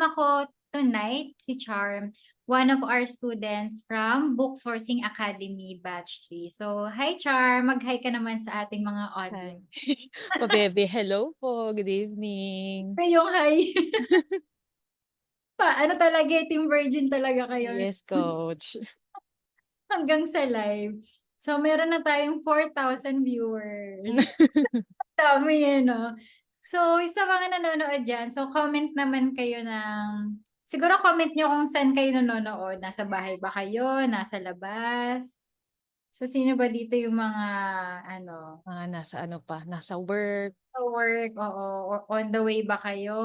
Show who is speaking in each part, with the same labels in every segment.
Speaker 1: kasama ko tonight si Charm, one of our students from Book Sourcing Academy Batch 3. So, hi Charm, mag-hi ka naman sa ating mga
Speaker 2: Hi.
Speaker 1: audience.
Speaker 2: Pabebe, hello po, good evening.
Speaker 1: Yung hi. Ano talaga, Team Virgin talaga kayo
Speaker 2: Yes, coach.
Speaker 1: hanggang sa live. So, meron na tayong 4,000 viewers. Dami eh, no? So, sa mga nanonood dyan, so comment naman kayo siguro comment nyo kung saan kayo nanonood. Nasa bahay ba kayo? Nasa labas? So, sino ba dito yung mga, ano,
Speaker 2: Nasa ano pa, nasa work,
Speaker 1: sa work, oo, or on the way ba kayo?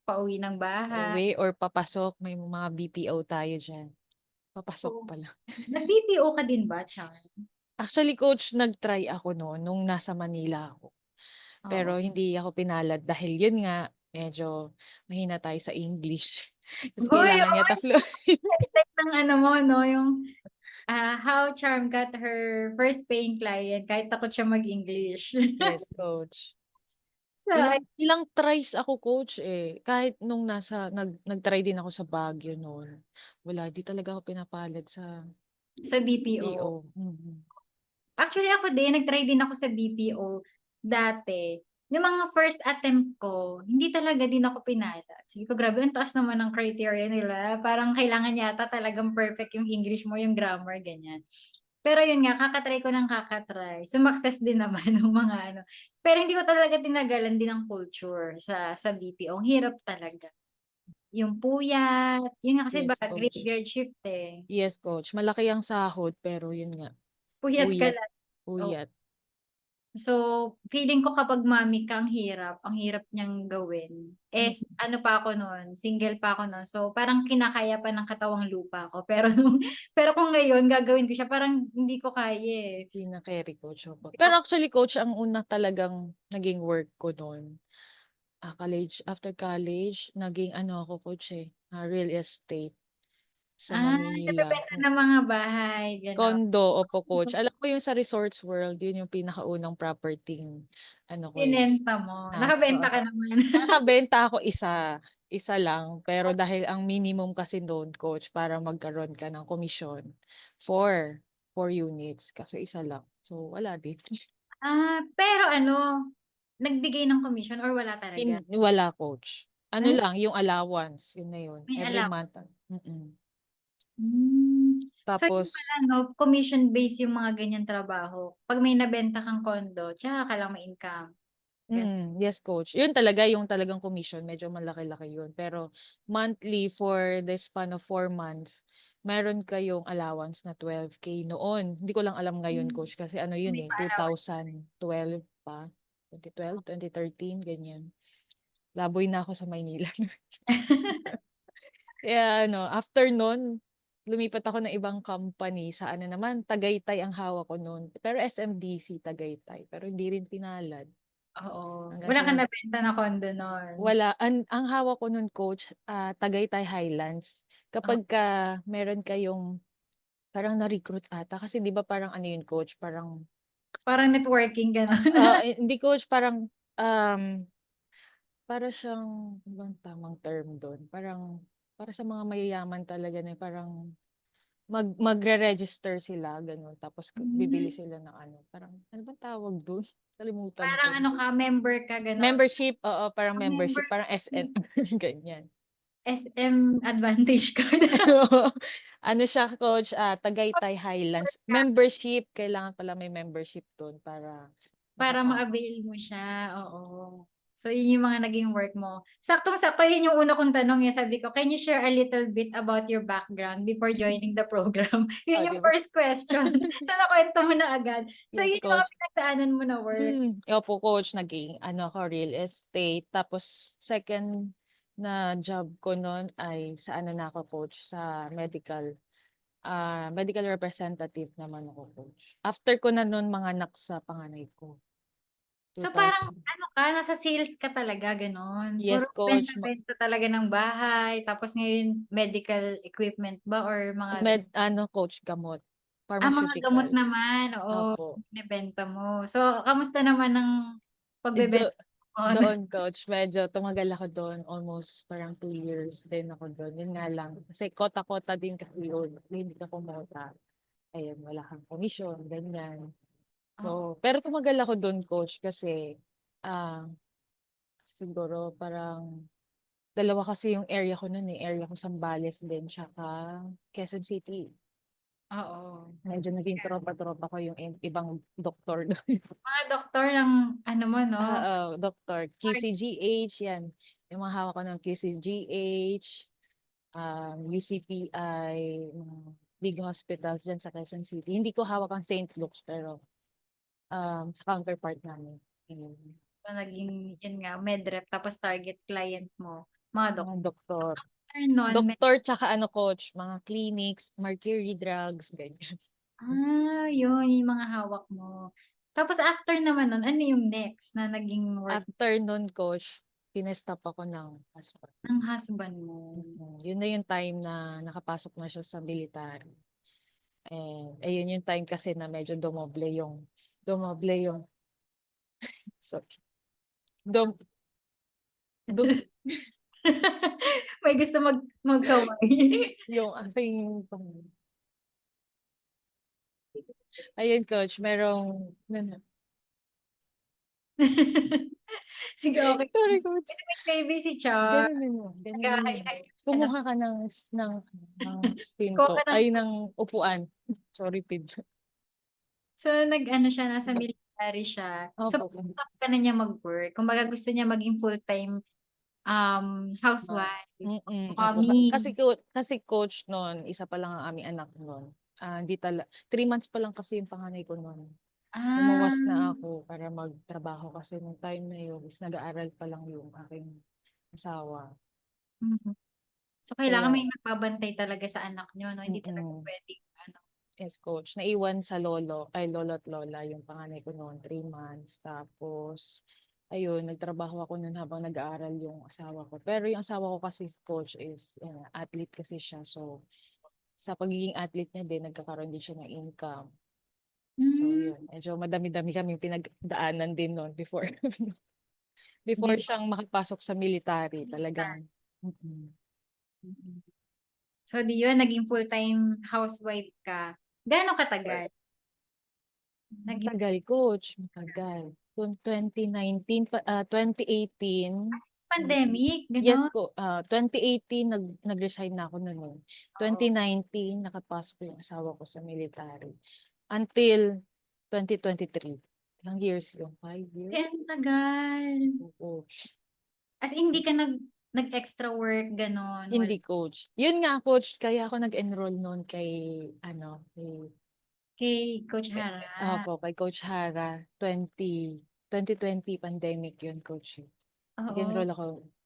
Speaker 1: Pauwi ng bahay?
Speaker 2: uwi, or papasok. May mga BPO tayo dyan.
Speaker 1: So,
Speaker 2: Papasok pala.
Speaker 1: nag-BPO ka din ba, Char?
Speaker 2: Actually, coach, nag-try ako no, nung nasa Manila ako.
Speaker 1: Oo.
Speaker 2: Pero hindi ako pinalad dahil yun nga, medyo mahina tayo sa English. Tapos
Speaker 1: Hoy,
Speaker 2: kailangan yata fluent.
Speaker 1: like ng ano mo, no? Yung how Charm got her first paying client kahit takot siya mag-English.
Speaker 2: Yes, coach.
Speaker 1: So,
Speaker 2: Ilang ilang tries ako coach, eh, kahit nung nag-try din ako sa Baguio noon. Wala, di talaga ako pinapalad sa
Speaker 1: sa BPO.
Speaker 2: PO.
Speaker 1: Actually, ako din, nag-try din ako sa BPO dati. Yung mga first attempt ko, hindi talaga din ako pinala. Sabi ko, grabe, ang taas naman ng criteria nila. Parang kailangan yata talagang perfect yung English mo, yung grammar, ganyan. Pero yun nga, kakatry ko ng kakatry. Sumakses din naman ng mga ano. Pero hindi ko talaga tinagalan din ang culture sa BPO. Ang hirap talaga. Yung puyat, yun nga kasi ba,
Speaker 2: Yes, coach.
Speaker 1: graveyard shift eh.
Speaker 2: Yes, coach. Malaki ang sahod pero yun nga,
Speaker 1: Puyat ka
Speaker 2: puyat,
Speaker 1: lang.
Speaker 2: puyat.
Speaker 1: So, feeling ko kapag mami ka, ang hirap niyang gawin.
Speaker 2: Mm,
Speaker 1: Ano pa ako noon, single pa ako noon. So, parang kinakaya pa ng katawang lupa ko. Pero kung ngayon, gagawin ko siya, parang hindi ko kaya eh.
Speaker 2: Hindi na carry coach ako. Pero actually coach, ang una talagang naging work ko noon, college, after college, naging ano ako coach eh, real estate sa Manila.
Speaker 1: Nagbebenta ng mga bahay, gano'n.
Speaker 2: Condo, opo coach. Alam ko yung sa Resorts World, yun yung pinakaunang property ano ko eh,
Speaker 1: Binenta mo. Nakabenta
Speaker 2: oo.
Speaker 1: ka naman.
Speaker 2: Nakabenta ako isa lang. Pero dahil ang minimum kasi doon coach para magkaroon ka ng komisyon, 4 units. Kaso isa lang. So wala din.
Speaker 1: Pero nagbigay ng commission or wala talaga?
Speaker 2: Wala coach. Ano
Speaker 1: Ay,
Speaker 2: lang, yung allowance, yun na yun.
Speaker 1: may
Speaker 2: Every
Speaker 1: alam.
Speaker 2: month. Mm.
Speaker 1: So yung
Speaker 2: Tapos,
Speaker 1: pala, no, commission based yung mga ganyan trabaho. Pag may nabenta kang kondo, tsaka ka lang may income. Gan-
Speaker 2: yes coach. Yun talaga, yung talagang commission, medyo malaki-laki yun. Pero monthly for the span of 4 months, meron kayong allowance na 12K noon. Hindi ko lang alam ngayon
Speaker 1: Hmm,
Speaker 2: coach kasi ano yun
Speaker 1: May
Speaker 2: eh,
Speaker 1: pa-allowance.
Speaker 2: 2012 pa. 2012, 2013, ganyan. Laboy na ako sa Maynila. Kaya ano, after nun, lumipat ako ng ibang company sa ano naman, Tagaytay ang hawak ko nun. Pero SMDC Tagaytay, pero hindi rin pinalad.
Speaker 1: Oo.
Speaker 2: Hanggang
Speaker 1: Wala
Speaker 2: sa
Speaker 1: kang nabenta na kondo nun.
Speaker 2: wala, ang hawak ko nun coach, Tagaytay Highlands.
Speaker 1: Oh,
Speaker 2: Kapagka meron kayong parang na-recruit ata kasi 'di ba parang ano yun coach, parang
Speaker 1: parang networking, gano'n.
Speaker 2: hindi coach, parang um, para siyang ano bang tamang term dun, parang para sa mga mayayaman talaga na parang magre-register sila gano'n tapos bibili
Speaker 1: Hmm,
Speaker 2: sila ng ano, parang ano bang tawag dun? Kalimutan
Speaker 1: Parang
Speaker 2: ko.
Speaker 1: member ka, gano'n.
Speaker 2: Membership, oo, parang membership, parang
Speaker 1: Membership.
Speaker 2: SN ganyan.
Speaker 1: SM Advantage Card.
Speaker 2: Ano siya coach, Tagaytay Highlands. Membership, kailangan pala may membership dun para
Speaker 1: Para
Speaker 2: makapasok.
Speaker 1: ma-avail mo siya, oo. So, yun yung mga naging work mo. Saktong-sakto, yun yung una kong tanong eh. Sabi ko, can you share a little bit about your background before joining the program? Yun yung
Speaker 2: 'Di ba?
Speaker 1: first question. So, nakwento mo na agad. So,
Speaker 2: Yes,
Speaker 1: yun yung mga
Speaker 2: coach.
Speaker 1: pinagdaanan mo na work.
Speaker 2: Opo coach, naging ano ako, real estate. Tapos second na job ko nun ay sa ano na ako coach, sa medical representative naman ako coach. After ko na nun manganak sa panganay ko,
Speaker 1: So, parang
Speaker 2: 2000.
Speaker 1: nasa sales ka talaga, ganon. Puro
Speaker 2: Yes coach,
Speaker 1: benta-benta talaga ng bahay. Tapos ngayon, medical equipment ba or mga
Speaker 2: ano coach, gamot,
Speaker 1: mga gamot
Speaker 2: pharmaceutical.
Speaker 1: naman, oo,
Speaker 2: Opo.
Speaker 1: binebenta mo. So, kamusta naman ang
Speaker 2: Ido
Speaker 1: pagbebenta? On.
Speaker 2: Doon coach, medyo tumagal ako doon almost parang 2 years din ako doon. Yun nga lang, kasi kota-kota din kasi yun. Hindi ka kumota. Ayun, wala kang komisyon, ganyan.
Speaker 1: Oo,
Speaker 2: So, pero tumagal ako doon coach kasi ah siguro parang dalawa kasi yung area ko noon eh. Area ko Zambales din tsaka Quezon City.
Speaker 1: oo.
Speaker 2: Medyo naging tropa-tropa ko yung ibang doktor doon.
Speaker 1: Mga doktor ng ano mo 'no?
Speaker 2: Oo, doktor. QCGH, yan. Yung mga hawak ko ng QCGH, UCPI, mga big hospitals dyan sa Quezon City. Hindi ko hawak ang St. Luke's pero sa counterpart namin. Ayun.
Speaker 1: So, naging yun nga medrep tapos target client mo, mga
Speaker 2: Mga doktor.
Speaker 1: doktor nun
Speaker 2: Doktor tsaka ano coach, mga clinics, Mercury Drugs, ganyan.
Speaker 1: yun yung mga hawak mo. Tapos after naman nun, ano yung next na naging work
Speaker 2: After nun coach, pinestop ako ng husband.
Speaker 1: ng husband mo?
Speaker 2: Yun na yung time na nakapasok na siya sa military. And ayun yung time kasi na medyo dumoble yung sorry. Dum, dum,
Speaker 1: May gusto magkaway.
Speaker 2: yung aking ayun coach, merong
Speaker 1: Sige, okey.
Speaker 2: sorry coach.
Speaker 1: Kasi may baby si Cha,
Speaker 2: Ganun mo, ganun mo.
Speaker 1: nag-ha-hi-hi ano,
Speaker 2: Kumuha ka ng
Speaker 1: kuha ka
Speaker 2: pinto,
Speaker 1: ng
Speaker 2: ay ng upuan. Sorry, pinto.
Speaker 1: so nag-ano siya, nasa military siya. So,
Speaker 2: Opo.
Speaker 1: stop ka na niya mag-work. Kumbaga gusto niya maging full-time, housewife,
Speaker 2: Opo.
Speaker 1: mommy.
Speaker 2: Kasi coach no'n, isa pa lang ang aming anak no'n. Hindi 3 months pa lang kasi yung panganay ko no'n.
Speaker 1: Ah,
Speaker 2: Lumuwas na ako para magtrabaho kasi nung time na yun is nag-aaral pa lang yung aking asawa.
Speaker 1: mhm. So kailangan
Speaker 2: Kaya
Speaker 1: may magbabantay talaga sa anak niyo 'no, hindi talaga
Speaker 2: mm.
Speaker 1: puwedeng ano.
Speaker 2: Yes, coach. Naiwan sa lolo at lola yung panganay ko noon, 3 months. Tapos, ayun, nagtrabaho ako noon habang nag-aaral yung asawa ko. Pero yung asawa ko kasi, coach, is athlete kasi siya. So, sa pagiging athlete niya din, nagkakaroon din siya ng income. So,
Speaker 1: Hmm,
Speaker 2: yun. Medyo madami-dami kaming pinagdaanan din noon before, before
Speaker 1: before
Speaker 2: siyang makapasok sa military.
Speaker 1: start.
Speaker 2: Talagang, mm.
Speaker 1: So di yun, naging full-time housewife ka. Gaano katagal? Naging
Speaker 2: Matagal, coach. Matagal. Kung 2018,
Speaker 1: since pandemic,
Speaker 2: yes
Speaker 1: gano'n?
Speaker 2: po, 2018 nag-resign na ako no'n, eh.
Speaker 1: Oo.
Speaker 2: 2019 nakapasok yung asawa ko sa military. Until 2023. Ilang years yun, 5 years?
Speaker 1: Ang tagal.
Speaker 2: Oo.
Speaker 1: As in hindi ka nag-extra work gano'n,
Speaker 2: Hindi coach. Yun nga coach, kaya ako nag-enroll no'n kay ano,
Speaker 1: kay Coach Hara?
Speaker 2: opo, kay Coach Hara, 2020 pandemic yun coach, eh.
Speaker 1: Oo,
Speaker 2: Nag-enroll ako,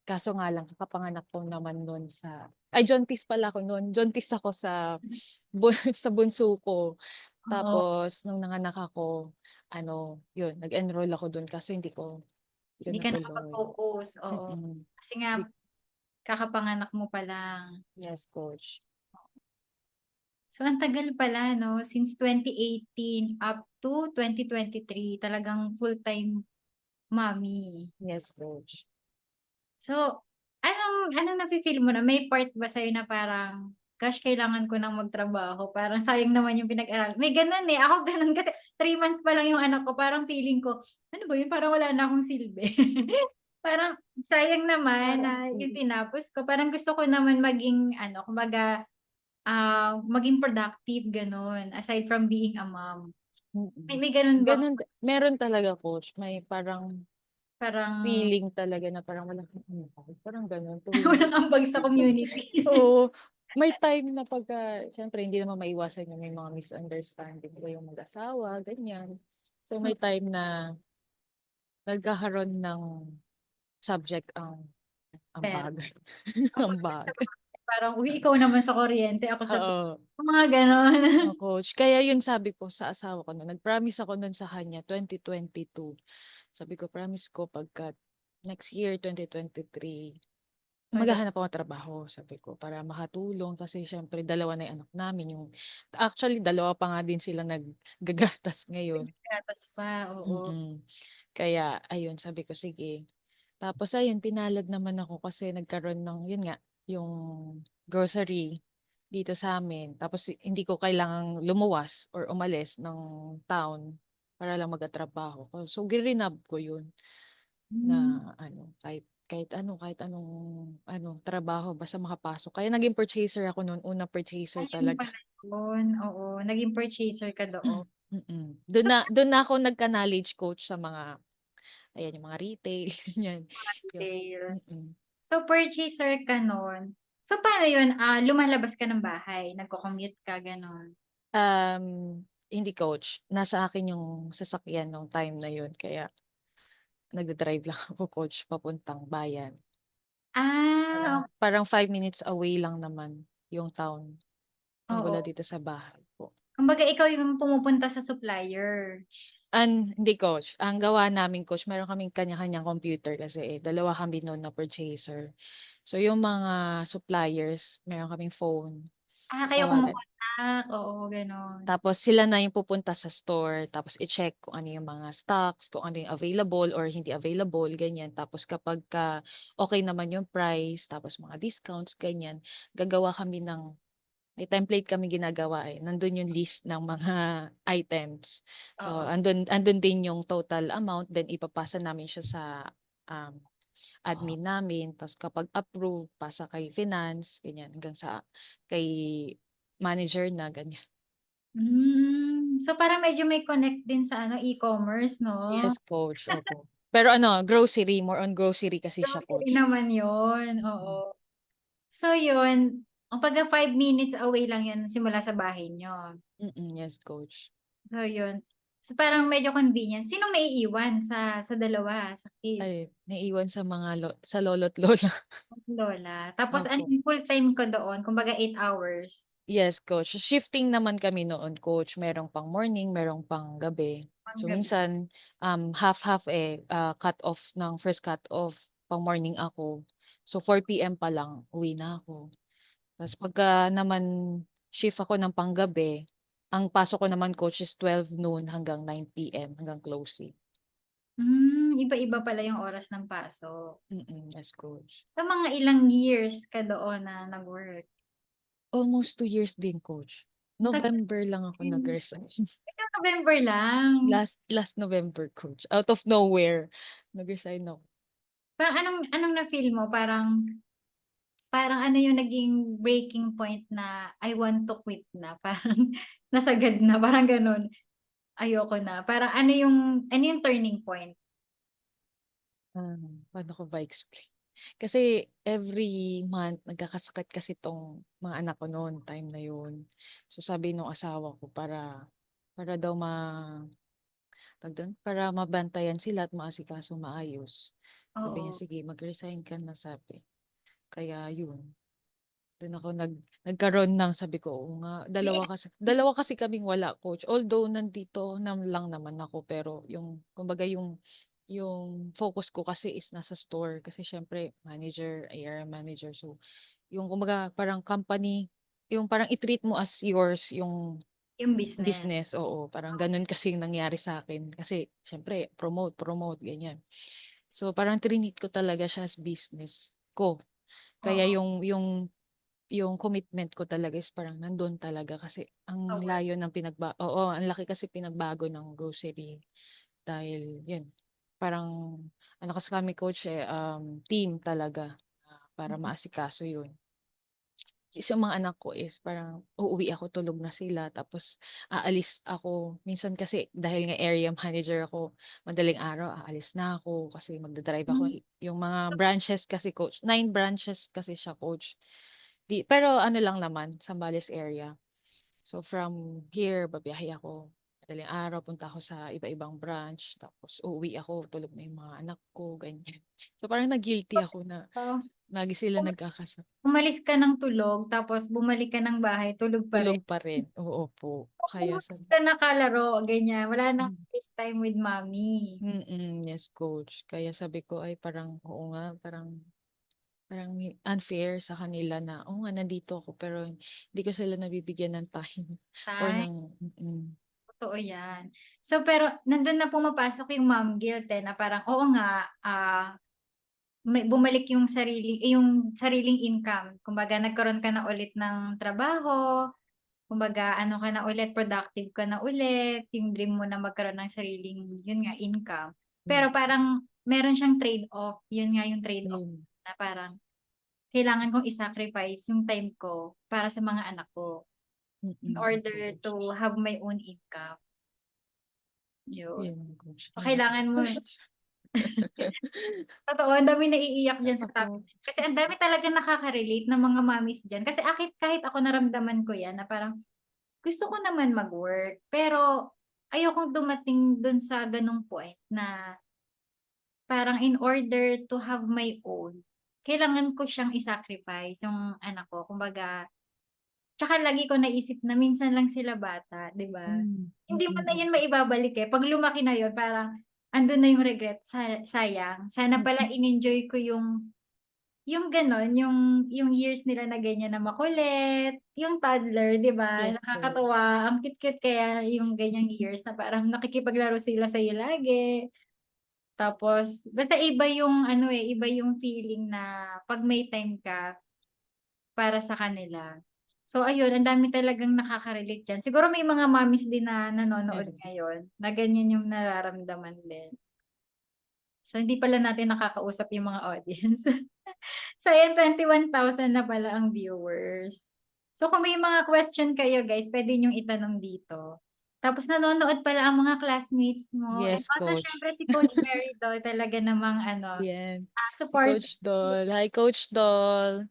Speaker 2: kaso nga lang kakapanganak ko naman nun jaundice pala ako nun, jaundice ako sa bunso ko.
Speaker 1: oo.
Speaker 2: Tapos nung nanganak ako, ano, yun nag-enroll ako dun kaso hindi ko
Speaker 1: Hindi ka
Speaker 2: natuloy.
Speaker 1: nakapag-focus, oo.
Speaker 2: Mm.
Speaker 1: Kasi nga
Speaker 2: Di
Speaker 1: kakapanganak mo pa lang.
Speaker 2: yes, coach.
Speaker 1: So ang tagal pala 'no, since 2018 up to 2023 talagang full-time mommy.
Speaker 2: Yes, coach.
Speaker 1: So, anong nafi-feel mo na may part ba sa'yo na parang, "Gosh, kailangan ko ng magtrabaho, parang sayang naman yung pinag-aralan." May gano'n, eh, ako gano'n kasi 3 months pa lang yung anak ko parang feeling ko, "Ano ba yun, parang wala na akong silbi." Parang sayang naman
Speaker 2: Parang
Speaker 1: na yung tinapos ko, parang gusto ko naman maging ano, kumbaga, maging productive gano'n, aside from being a mom. May gano'n bang
Speaker 2: Ganun, meron talaga coach, may parang
Speaker 1: parang
Speaker 2: feeling talaga na parang wala kang impact, parang gano'n tuwing
Speaker 1: walang ambag sa community?
Speaker 2: oo, may time na pagka siyempre hindi naman maiwasan yung may mga misunderstanding ba yung mag-asawa, ganyan. So, may time na nagkakaroon ng subject ang
Speaker 1: Pero
Speaker 2: bagay,
Speaker 1: ako
Speaker 2: ang
Speaker 1: naman sa
Speaker 2: bagay,
Speaker 1: mga parang, "Uy, ikaw naman sa kuryente, ako sa tubig."
Speaker 2: oo.
Speaker 1: Mga gano'n.
Speaker 2: Oo, coach. Kaya yun sabi ko sa asawa ko nun, nag-promise ako nun sa kanya 2022. Sabi ko, promise ko pagka next year 2023
Speaker 1: Maganda
Speaker 2: maghahanap ako ng trabaho, sabi ko, para makatulong kasi siyempre dalawa na yung anak namin, actually dalawa pa nga din sila naggagatas ngayon.
Speaker 1: gatas pa, oo.
Speaker 2: Mm. Kaya ayun sabi ko, sige. Tapos ayun, pinalad naman ako kasi nagkaroon ng yun nga, yung grocery dito sa'min. Tapos hindi ko kailangang lumuwas or umalis ng town para lang magkatrabaho ko. So, girinab ko yun
Speaker 1: Hmm,
Speaker 2: na ano, kahit anong ano, trabaho basta makapasok. Kaya naging purchaser ako nun, unang purchaser
Speaker 1: yun
Speaker 2: talaga.
Speaker 1: pala yun, oo, naging purchaser ka doon. So,
Speaker 2: Dun na ako nagka-knowledge coach sa mga ayan, yung mga retail, ganyan. Yung
Speaker 1: retail.
Speaker 2: mm.
Speaker 1: So, purchaser ka nun. So, paano yun, lumalabas ka ng bahay, nagko-commute ka, gano'n?
Speaker 2: Hindi coach, nasa akin yung sasakyan nung time na yun kaya nagda-drive lang ako coach papuntang bayan. Parang
Speaker 1: Ah,
Speaker 2: parang 5 minutes away lang naman yung town mula
Speaker 1: oo.
Speaker 2: dito sa bahay ko.
Speaker 1: Kumbaga ikaw yung pumupunta sa supplier.
Speaker 2: Hindi coach, ang gawa namin coach meron kaming kanya-kanyang computer kasi, dalawa kami nun na purchaser. So yung mga suppliers meron kaming phone,
Speaker 1: Kayo
Speaker 2: tawagan.
Speaker 1: kumo-contact, oo, gano'n.
Speaker 2: Tapos sila na yung pupunta sa store, tapos i-check kung ano yung mga stocks, kung ano yung available or hindi available, ganyan. Tapos kapagka okey naman yung price, tapos mga discounts, ganyan, gagawa kami ng may template kaming ginagawa, nandun yung list ng mga items. So,
Speaker 1: Oo.
Speaker 2: andun din yung total amount, then ipapasa namin siya sa, um, admin namin. Tapos kapag approve, pasa kay finance, ganyan, hanggang sa kay manager na, ganyan.
Speaker 1: So parang medyo may connect din sa ano, e-commerce 'no?
Speaker 2: Yes, coach, opo. Pero ano, grocery, more on grocery kasi siya,
Speaker 1: Grocery
Speaker 2: coach.
Speaker 1: naman yun,
Speaker 2: Mm,
Speaker 1: oo. So yun, kumbaga 5 minutes away lang yun simula sa bahay niyo?
Speaker 2: yes, coach.
Speaker 1: So yun. So parang medyo convenient. Sinong naiiwan sa dalawa, sa
Speaker 2: Ay,
Speaker 1: kids?
Speaker 2: naiiwan sa mga sa lolo't lola.
Speaker 1: Lola. Tapos ano
Speaker 2: Opo.
Speaker 1: yun, full-time ka doon, kumbaga 8 hours
Speaker 2: Yes, coach. Shifting naman kami noon, coach. Merong pang morning, merong pang gabi. So
Speaker 1: panggabi.
Speaker 2: minsan, half-half, cut off ng first cut off, pang morning ako. So 4 PM pa lang uwi na ako. Tas pagka naman shift ako ng panggabi, ang pasok ko naman coach is 12 noon hanggang 9 PM, hanggang closing.
Speaker 1: Iba-iba pala yung oras ng pasok.
Speaker 2: Yes coach.
Speaker 1: Sa mga ilang years ka doon na nag-work?
Speaker 2: Almost 2 years din coach.
Speaker 1: Ang tagal
Speaker 2: November lang ako
Speaker 1: din.
Speaker 2: nag-resign.
Speaker 1: Ito November lang.
Speaker 2: Last November coach, out of nowhere nag-resign ako.
Speaker 1: Parang anong anong na-feel mo? Parang parang ano yung naging breaking point na, "I want to quit na." Parang nasagad na, parang gano'n. Ayoko na. Parang ano yung turning point?
Speaker 2: Paano ko ba explain? Kasi every month nagkakasakit kasi 'tong mga anak ko no'n time na 'yun. So sabi nung asawa ko para daw tawag dun, para mabantayan sila at maasikaso maayos. Sabi niya,
Speaker 1: Oo,
Speaker 2: "Sige mag-resign ka na," sabi. Kaya 'yun, dun ako nagkaroon ng sabi ko, "Oo nga." Dalawa kasi kaming wala coach, although nandito lang naman ako pero yung kumbaga yung focus ko kasi is nasa store kasi siyempre manager, ARM manager. So, yung kumbaga parang company, yung parang i-treat mo as yours yung
Speaker 1: yung business.
Speaker 2: business, oo. Parang gano'n kasi yung nangyari sa akin kasi siyempre promote, promote, ganyan. So, parang trinit ko talaga siya as business ko. Kaya
Speaker 1: Oo,
Speaker 2: yung commitment ko talaga is parang nandun talaga kasi
Speaker 1: sa
Speaker 2: ang
Speaker 1: work.
Speaker 2: layo ng oo, ang laki kasi pinagbago ng grocery. Dahil yun, parang ano kasi kami coach, team talaga, para
Speaker 1: Mm.
Speaker 2: maasikaso yun. Is yung mga anak ko is parang uuwi ako tulog na sila tapos aalis ako. Minsan kasi dahil nga area manager ako, madaling araw aalis na ako kasi magda-drive ako.
Speaker 1: Hmm,
Speaker 2: Yung mga branches kasi coach, 9 branches kasi siya coach. Pero ano lang naman, Zambales area. So from here babiyahe ako, madaling araw punta ako sa iba-ibang branch tapos uuwi ako tulog na yung mga anak ko, ganyan. So parang na-guilty ako na
Speaker 1: oo.
Speaker 2: lagi sila
Speaker 1: Umalis
Speaker 2: nagkakasa
Speaker 1: umalis ka ng tulog tapos bumalik ka ng bahay tulog pa rin.
Speaker 2: tulog pa rin, oo po. Kaya
Speaker 1: Imbes na nakalaro ganyan, wala ng
Speaker 2: hmm,
Speaker 1: playtime with mommy.
Speaker 2: yes coach. Kaya sabi ko ay parang oo nga, parang parang unfair sa kanila na, oo nga nandito ako pero hindi ko sila nabibigyan ng time or
Speaker 1: Time,
Speaker 2: ng
Speaker 1: totoo yan. So pero nandun na pumapasok yung mom guilt, na parang oo nga, bumalik yung sariling income. Kumbaga nagkaroon ka na ulit ng trabaho, kumbaga ano ka na ulit, productive ka na ulit, yung dream mo na magkaroon ng sariling, yun nga, income.
Speaker 2: Hmm,
Speaker 1: Pero parang meron siyang trade-off, yun nga yung trade-off
Speaker 2: yun.
Speaker 1: na parang kailangan kong i-sacrifice yung time ko para sa mga anak ko in order
Speaker 2: Coach.
Speaker 1: to have my own income. Yun.
Speaker 2: Yun, coach.
Speaker 1: So,
Speaker 2: Ay,
Speaker 1: kailangan mo, totoo, ang dami naiiyak diyan sa topic.
Speaker 2: ako.
Speaker 1: Kasi ang dami talagang nakaka-relate ng mga mommies diyan. Kasi kahit ako naramdaman ko 'yan na parang gusto ko naman mag-work, pero ayokong dumating dun sa ganung point na parang in order to have my own, kailangan ko siyang i-sacrifice yung anak ko. Kumbaga, tsaka lagi ko naisip na minsan lang sila bata, 'di ba? Hindi mo na yun maibabalik, eh. 'Pag lumaki na yun parang andun na yung regret, sayang, sana pala in-enjoy ko yung gano'n, yung years nila na ganyan na makulit, yung toddler, 'di ba?
Speaker 2: Yes, coach.
Speaker 1: Nakakatuwa, ang cute-cute kaya yung ganyang years na parang nakikipaglaro sila sa'yo lagi. Tapos basta iba yung ano, eh, iba yung feeling na 'pag may time ka para sa kanila. So ayun, ang dami talagang nakaka-relate diyan. Siguro may mga mommies din na nanonood
Speaker 2: Meron.
Speaker 1: ngayon na ganyan yung nararamdaman din. So hindi pala natin nakakausap yung mga audience. So ayan, 21,000 na pala ang viewers. So kung may mga question kayo guys, puwede niyong itanong dito. Tapos nanonood pala ang mga classmates mo and
Speaker 2: Yes,
Speaker 1: also
Speaker 2: coach.
Speaker 1: siyempre si Coach Mary daw talaga namang ano,
Speaker 2: Yan. Si
Speaker 1: support.
Speaker 2: Coach Doll. Hi, Coach Doll.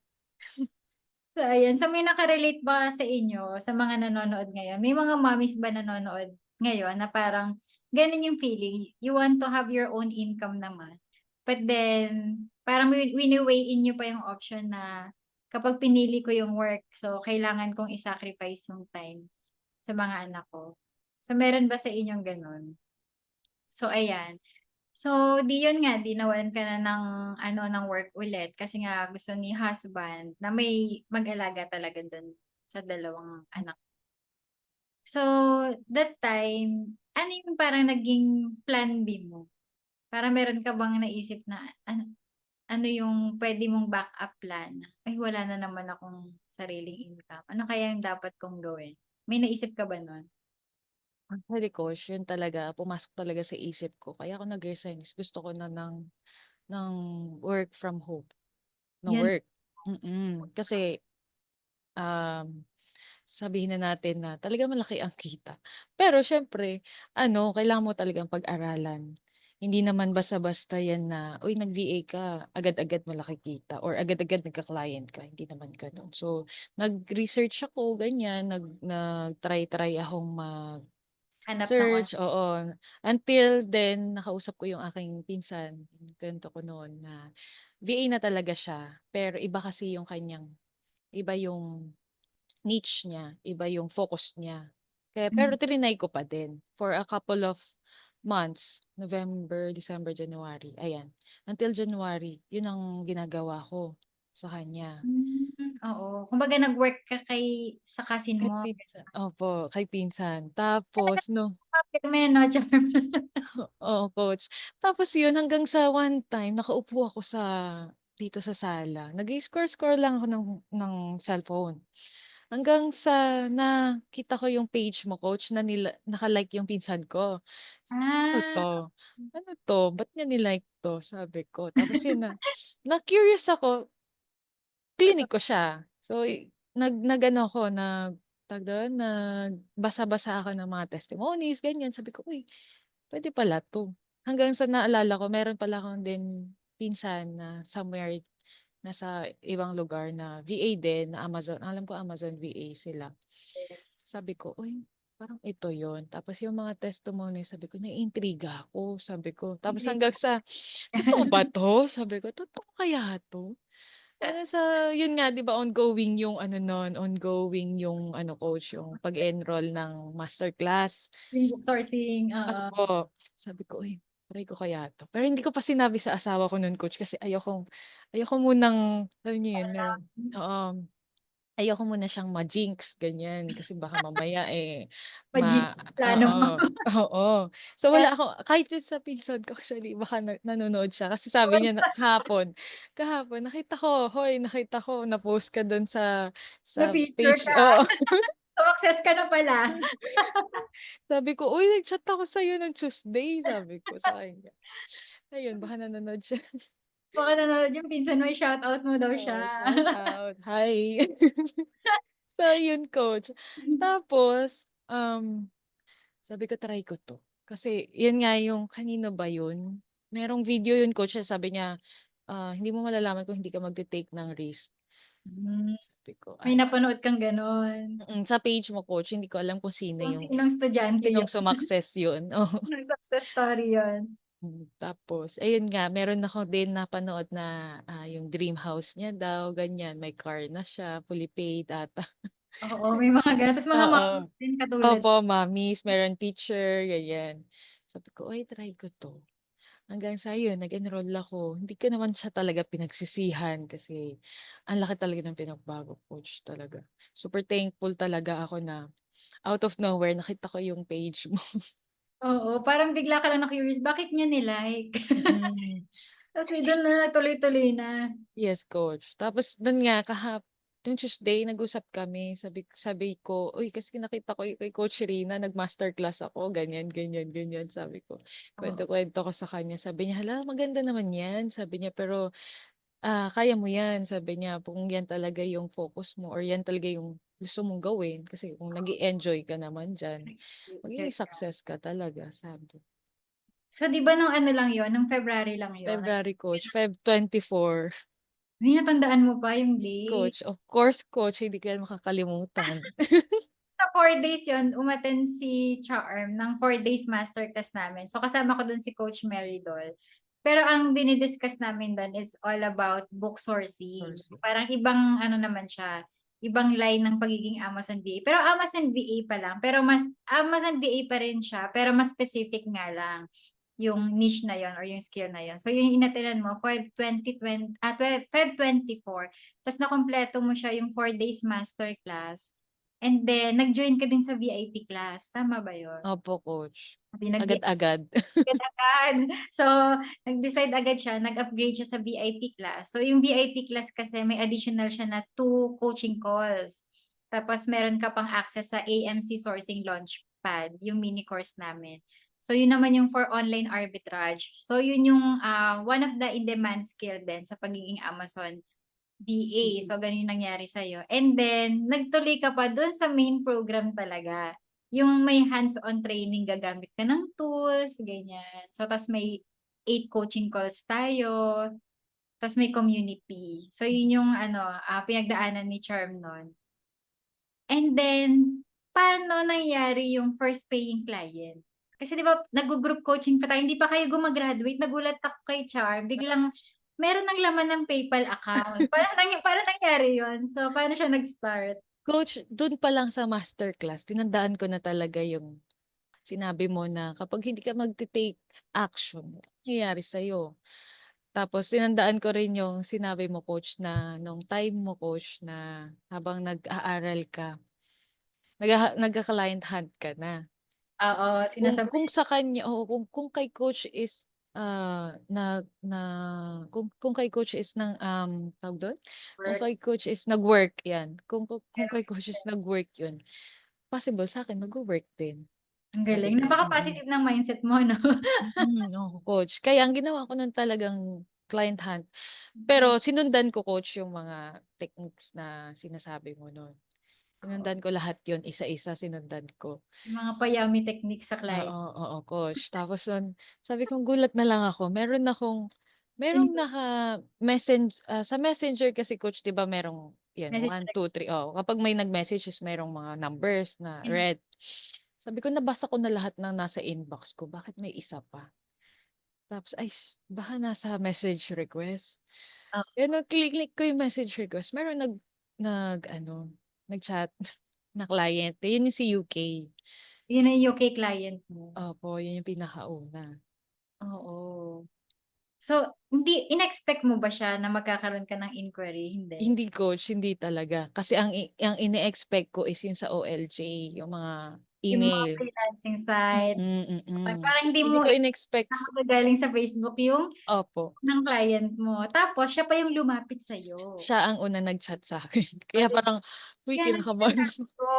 Speaker 1: So ayan, so may naka-relate ba sa inyo, sa mga nanonood ngayon? May mga mommies ba nanonood ngayon na parang gano'n yung feeling, you want to have your own income naman, but then parang wini-weigh-in niyo pa yung option na kapag pinili ko yung work, so kailangan kong i-sacrifice yung time sa mga anak ko. So meron ba sa inyong gano'n? So ayan. So, 'di yun nga, 'di nawalan ka na ng ano, ng work ulit kasi nga gusto ni husband na may mag-alaga talaga dun sa dalawang anak. So, that time, ano yung parang naging plan B mo? Parang meron ka bang naisip na ano yung puwede mong backup plan? "Ay, wala na naman akong sariling income, ano kaya yung dapat kong gawin?" May naisip ka ba nun?
Speaker 2: Actually, Coach, yun talaga, pumasok talaga sa isip ko. Kaya ako nag-resign is gusto ko na ng work from home, na
Speaker 1: Yun.
Speaker 2: work. Kasi, um, sabihin na natin na talagang malaki ang kita. Pero siyempre ano, kailangan mo talagang pag-aralan. Hindi naman basta-basta 'yan na, "Uy, nag-VA ka, agad-agad malaki kita or agad-agad nagka-client ka." Hindi naman gano'n. So, nag-research ako ganyan, nag-try akong
Speaker 1: Hanap ng
Speaker 2: mag-search, oo. Until then, nakausap ko yung aking pinsan, yung kuwento ko noon na VA na talaga siya, pero iba kasi yung iba yung niche niya, iba yung focus niya. Pero
Speaker 1: hmm.
Speaker 2: triny ko pa din for a couple of months, November, December, January, ayan. Until January, yun ang ginagawa ko sa kanya.
Speaker 1: Oo. Kumbaga nag-work ka sa cousin
Speaker 2: Kay
Speaker 1: mo?
Speaker 2: pinsan opo, kay pinsan.
Speaker 1: Talagang
Speaker 2: Tapos
Speaker 1: kapit mo yun 'no, charot.
Speaker 2: oo, coach. Tapos yun hanggang sa one time nakaupo ako dito sa sala, nag-i-scroll-scroll lang ako ng cellphone. Hanggang sa nakita ko yung page mo coach na naka-like yung pinsan ko. "Ano
Speaker 1: Ah,
Speaker 2: 'to? Ano 'to? Ba't niya ni-like 'to?" Sabi ko. Tapos yun na-curious ako, klinik ko siya. So, nag-ano ako, tawag dun, nagbasa-basa ako ng mga testimonies, ganyan. Sabi ko, "Uy, puwede pala 'to." Hanggang sa naalala ko meron pala akong din pinsan na somewhere nasa ibang lugar na VA din na Amazon, alam ko Amazon VA sila. Sabi ko, "Uy, parang ito yon." Tapos yung mga testimony sabi ko naiintriga ako, sabi ko. Tapos
Speaker 1: hindi.
Speaker 2: hanggang sa, "Totoo ba 'to?" Sabi ko, "Totoo kaya 'to?" Hanggang sa yun nga 'di ba ongoing yung ano nun, ongoing yung ano coach, yung pag-enroll ng master class.
Speaker 1: Yung book sourcing, oo.
Speaker 2: Opo. Sabi ko, "Uy, try ko kaya 'to." Pero hindi ko pa sinabi sa asawa ko nun coach kasi ayoko munang alam niyo yun,
Speaker 1: Alam.
Speaker 2: oo. ayoko muna siyang ma-jinx ganyan kasi baka mamaya,
Speaker 1: Pag-G plano mo.
Speaker 2: oo, oo. So,
Speaker 1: Yes,
Speaker 2: wala ako kahit yung sa pinsan ko actually baka nanonood siya kasi sabi niya na kahapon nakita ko na-post ka dun sa
Speaker 1: na-feature
Speaker 2: page."
Speaker 1: ka.
Speaker 2: Oo.
Speaker 1: Success ka na pala.
Speaker 2: Sabi ko, "Uy, nag-chat ako sa'yo ng Tuesday," sabi ko sa kanya. Ayun, baka nanonood siya.
Speaker 1: Baka nanonood yung pinsan mo, i-shoutout mo daw siya.
Speaker 2: Oo, shout out, hi. So, yun coach. Tapos, sabi ko try ko 'to. Kasi yun nga yung kanino ba yun? Merong video yun coach, sabi niya, hindi mo malalaman kung hindi ka magte-take ng risk.
Speaker 1: Hmm,
Speaker 2: Sabi ko,
Speaker 1: may
Speaker 2: ay
Speaker 1: napanood kang gano'n.
Speaker 2: sa page mo coach, hindi ko alam kung
Speaker 1: Kung sinong estudyante
Speaker 2: sinong
Speaker 1: yun,
Speaker 2: sumakses yun, oo.
Speaker 1: sinong success story yun.
Speaker 2: Tapos ayun nga meron ako din napanood na, yung dream house niya daw ganyan, may car na siya, fully paid ata.
Speaker 1: Oo, may mga gano'n. Tapos mga
Speaker 2: Oo.
Speaker 1: mommies din katulad.
Speaker 2: Opo, mommies, meron teacher, ganyan. Sabi ko, "Uy, try ko 'to." Hanggang sa yun, nag-enroll ako. Hindi ko naman siya talaga pinagsisihan kasi ang laki talaga ng pinagbago, coach, talaga. Super thankful talaga ako na out of nowhere nakita ko yung page mo.
Speaker 1: Oo, parang bigla ka lang na-curious, bakit niya nilike?
Speaker 2: Mm.
Speaker 1: Tapos dun na tuloy-tuloy na.
Speaker 2: Yes, coach. Tapos dun nga nung Tuesday nag-usap kami, sabi ko, "Uy, kasi nakita ko kay Coach Rina nag-masterclass ako, ganyan, ganyan, ganyan." Sabi ko,
Speaker 1: Oo,
Speaker 2: kuwento-kuwento ko sa kanya. Sabi niya, "Hala, maganda naman 'yan." Sabi niya, "Pero, kaya mo 'yan." Sabi niya, "Kung 'yan talaga yung focus mo or 'yan talaga yung gusto mong gawin, kasi kung nag-e-enjoy ka naman diyan, magiging
Speaker 1: nag-enjoy ka.
Speaker 2: success ka talaga." Sabi.
Speaker 1: So, 'di ba nung ano lang yun, nung February lang yun?
Speaker 2: February, coach, Feb 24.
Speaker 1: May natandaan mo pa yung date.
Speaker 2: Coach, of course coach, hindi ko yan makakalimutan.
Speaker 1: Sa 4 days yun, umattend si Charm ng 4 days masterclass namin. So, kasama ko dun si Coach Meridol. Pero ang dinidiscuss namin dun is all about book sourcing.
Speaker 2: Sourcing.
Speaker 1: Parang ibang ano naman siya, ibang line ng pagiging Amazon VA. Pero Amazon VA pa lang. Pero mas, Amazon VA pa rin siya, pero mas specific nga lang yung niche na yon or yung skill na yon. So, yung inatinan mo, Feb 2020, 12 Feb 24, tapos nakompleto mo siya yung 4 days masterclass. And then, nag-join ka din sa VIP class. Tama ba yun?
Speaker 2: Opo, coach.
Speaker 1: Hindi nag-VIP
Speaker 2: Agad-agad.
Speaker 1: agad. So, nag-decide agad siya, nag-upgrade siya sa VIP class. So, yung VIP class kasi may additional siya na 2 coaching calls. Tapos, meron ka pang access sa AMC Sourcing Launchpad, yung mini course namin. So, yun naman yung for online arbitrage. So, yun yung one of the in-demand skill din sa pagiging Amazon DA. So, ganun yung nangyari sa'yo. And then, nagtuloy ka pa dun sa main program talaga. Yung may hands-on training, gagamit ka ng tools, ganyan. So, tas may 8 coaching calls tayo. Tas may community. So, yun yung ano, pinagdaanan ni Charm nun. And then, paano nangyari yung first paying client? Kasi di ba, nag-group coaching pa tayo, hindi pa kayo gumagraduate, nagulat ako kay Char, biglang meron ng laman ng PayPal account. Paano nangyari yun? So, paano siya nag-start?
Speaker 2: Coach, dun pa lang sa masterclass, tinandaan ko na talaga yung sinabi mo na kapag hindi ka magte-take action, nangyayari sa'yo. Tapos tinandaan ko rin yung sinabi mo coach na nung time mo coach na habang nag-aaral ka, nagka-client hunt ka na.
Speaker 1: Oo,
Speaker 2: Kung
Speaker 1: sinasabi,
Speaker 2: kung sa kanya oo, kung kay coach is, nag na kung kay coach is tawag dun? Kung
Speaker 1: work,
Speaker 2: kay coach is nag-work 'yan, kung
Speaker 1: merong
Speaker 2: kay coach is nag-work 'yun, possible sa'kin magwo-work din,
Speaker 1: ang
Speaker 2: sabi
Speaker 1: galing.
Speaker 2: ko, mm.
Speaker 1: Napaka-positive ng mindset mo, no?
Speaker 2: Oo coach. Kaya ang ginawa ko nun talagang client hunt, pero sinundan ko coach yung mga techniques na sinasabi mo nun.
Speaker 1: Oo,
Speaker 2: Sinundan ko lahat yun, isa-isa sinundan ko.
Speaker 1: yung mga payami technique sa client.
Speaker 2: Oo, oo, coach. Tapos nun, sabi ko gulat na lang ako, merong sa Messenger kasi coach 'di ba merong 'yan
Speaker 1: Message
Speaker 2: 1, 2, 3 kapag may nag-message is merong mga numbers na red. Sabi ko nabasa ko na lahat ng nasa inbox ko, bakit may isa pa? Tapos ay baka nasa message request.
Speaker 1: oh,
Speaker 2: Kaya nung klinik ko yung message request meron nag-ano, nag-chat na client, yun yung si UK.
Speaker 1: yun ang UK client mo.
Speaker 2: Opo, yun yung pinakauna.
Speaker 1: Oo. So, hindi in-expect mo ba siya na magkakaroon ka ng inquiry? Hindi?
Speaker 2: Hindi coach, hindi talaga. Kasi ang ine-expect ko is yung sa OLJ, yung mga
Speaker 1: Yung mga
Speaker 2: email.
Speaker 1: freelancing site,
Speaker 2: Mm.
Speaker 1: parang hindi
Speaker 2: Hindi
Speaker 1: mo
Speaker 2: ko
Speaker 1: na
Speaker 2: in-expect
Speaker 1: manggagaling sa Facebook yung
Speaker 2: opo,
Speaker 1: ng client mo. Tapos siya pa yung lumapit sa'yo.
Speaker 2: siya ang unang nag-chat sa'kin.
Speaker 1: Oh,
Speaker 2: Kaya
Speaker 1: 'di
Speaker 2: parang, uy,
Speaker 1: Kaya nga
Speaker 2: kinakabahan
Speaker 1: sinasabi
Speaker 2: ako.
Speaker 1: ko,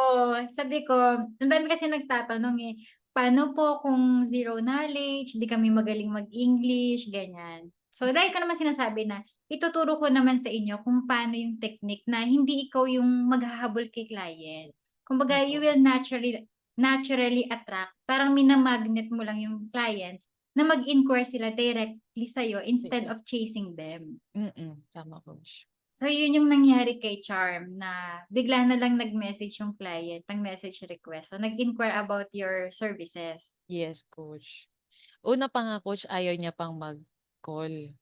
Speaker 1: sabi ko, ang dami kasi nagtatanong eh, paano po kung zero knowledge, di kami magaling mag-English, ganyan. So, dahil ko naman sinasabi na, ituturo ko naman sa inyo kung paano yung technique na hindi ikaw yung maghahabol kay client. Kumbaga, you
Speaker 2: Opo,
Speaker 1: will naturally attract, parang minamagnet mo lang yung client na mag-inquire sila directly sa'yo instead
Speaker 2: mm,
Speaker 1: of chasing them.
Speaker 2: tama coach.
Speaker 1: So, yun yung nangyari kay Charm na bigla na lang nag-message yung client ng message request. So, nag-inquire about your services.
Speaker 2: Yes coach. Una pa nga coach ayaw niya pang mag-call.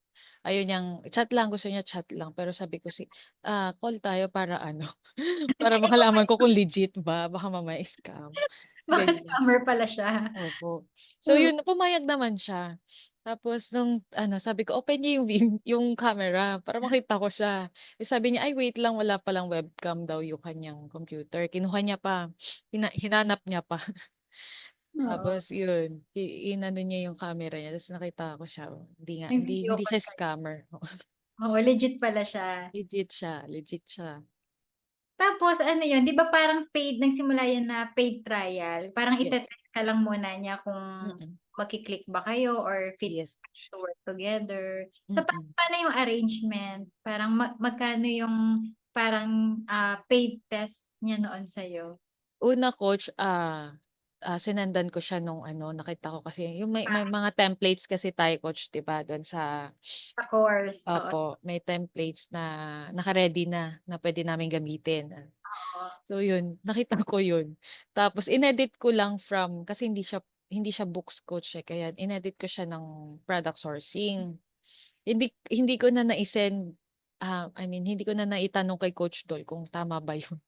Speaker 2: Ayaw niyang chat lang, gusto niya chat lang pero sabi ko call tayo para ano, para
Speaker 1: Ikaw pa,
Speaker 2: makalaman ko kung legit ba, baka mamaya scam,
Speaker 1: baka
Speaker 2: ganyan.
Speaker 1: scammer pala siya.
Speaker 2: Opo. So
Speaker 1: Oo.
Speaker 2: yun, pumayag naman siya. Tapos nung ano, sabi ko, "Open niyo yung yung camera para makita ko siya." Eh, sabi niya, "Ay wait lang, wala palang webcam daw yung kanyang computer." Kinuha niya pa, hinanap niya pa.
Speaker 1: Oo.
Speaker 2: Tapos yun, inano niya yung camera niya ta's nakita ko siya, hindi nga
Speaker 1: May
Speaker 2: hindi
Speaker 1: video
Speaker 2: hindi
Speaker 1: call
Speaker 2: siya
Speaker 1: kayo.
Speaker 2: scammer.
Speaker 1: Oo, legit pala siya.
Speaker 2: Legit siya.
Speaker 1: Tapos ano yun, 'di ba parang paid, nagsimula yan na paid trial. Parang
Speaker 2: Yes,
Speaker 1: ite-test ka lang muna niya kung
Speaker 2: mm,
Speaker 1: magki-click ba kayo or fit
Speaker 2: yes,
Speaker 1: to work together. So,
Speaker 2: mm.
Speaker 1: paano yung arrangement? Parang magkano yung parang, paid test niya noon sa'yo?
Speaker 2: Una coach, sinendan ko siya nung ano, nakita ko kasi yung may mga templates kasi tayo coach 'di ba dun sa
Speaker 1: Sa course, oo.
Speaker 2: opo, may templates na naka-ready na puwede naming gamitin.
Speaker 1: Oo.
Speaker 2: So yun, nakita ko yun. Tapos inedit ko lang from kasi hindi siya books coach, eh, kaya inedit ko siya ng product sourcing. Hindi hindi ko na nai-send, I mean hindi ko na naitanong kay Coach Dol kung tama ba yun.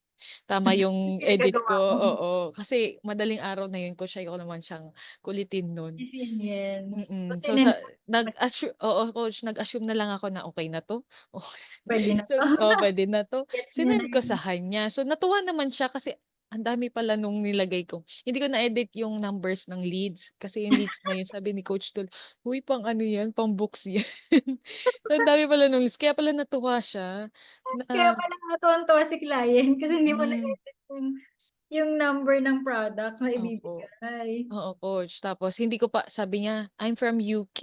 Speaker 2: Tama yung edit ko,
Speaker 1: Pinagagawa mo.
Speaker 2: oo. Kasi madaling araw na yun coach, ayoko naman siyang kulitin nun.
Speaker 1: Resilience. So,
Speaker 2: So sa
Speaker 1: mas
Speaker 2: oo coach, nag-assume na lang ako na okey na 'to, okey.
Speaker 1: puwede na
Speaker 2: So
Speaker 1: 'to.
Speaker 2: puwede na 'to.
Speaker 1: Gets niya na
Speaker 2: Sinend ko
Speaker 1: yung
Speaker 2: sa kanya. So natuwa naman siya kasi ang dami pala nung nilagay ko. Hindi ko na-edit yung numbers ng leads, kasi yung leads na yun sabi ni Coach Dol, "Uy pang ano yan, pang books yan." So ang dami pala nung leads kaya pala natuwa siya
Speaker 1: kaya
Speaker 2: na
Speaker 1: pala natuwang-tuwa si client kasi hindi mo
Speaker 2: mm,
Speaker 1: na-edit yung number ng products na
Speaker 2: opo.
Speaker 1: ibibigay.
Speaker 2: Oo, coach. Tapos hindi ko pa sabi niya, "I'm from UK.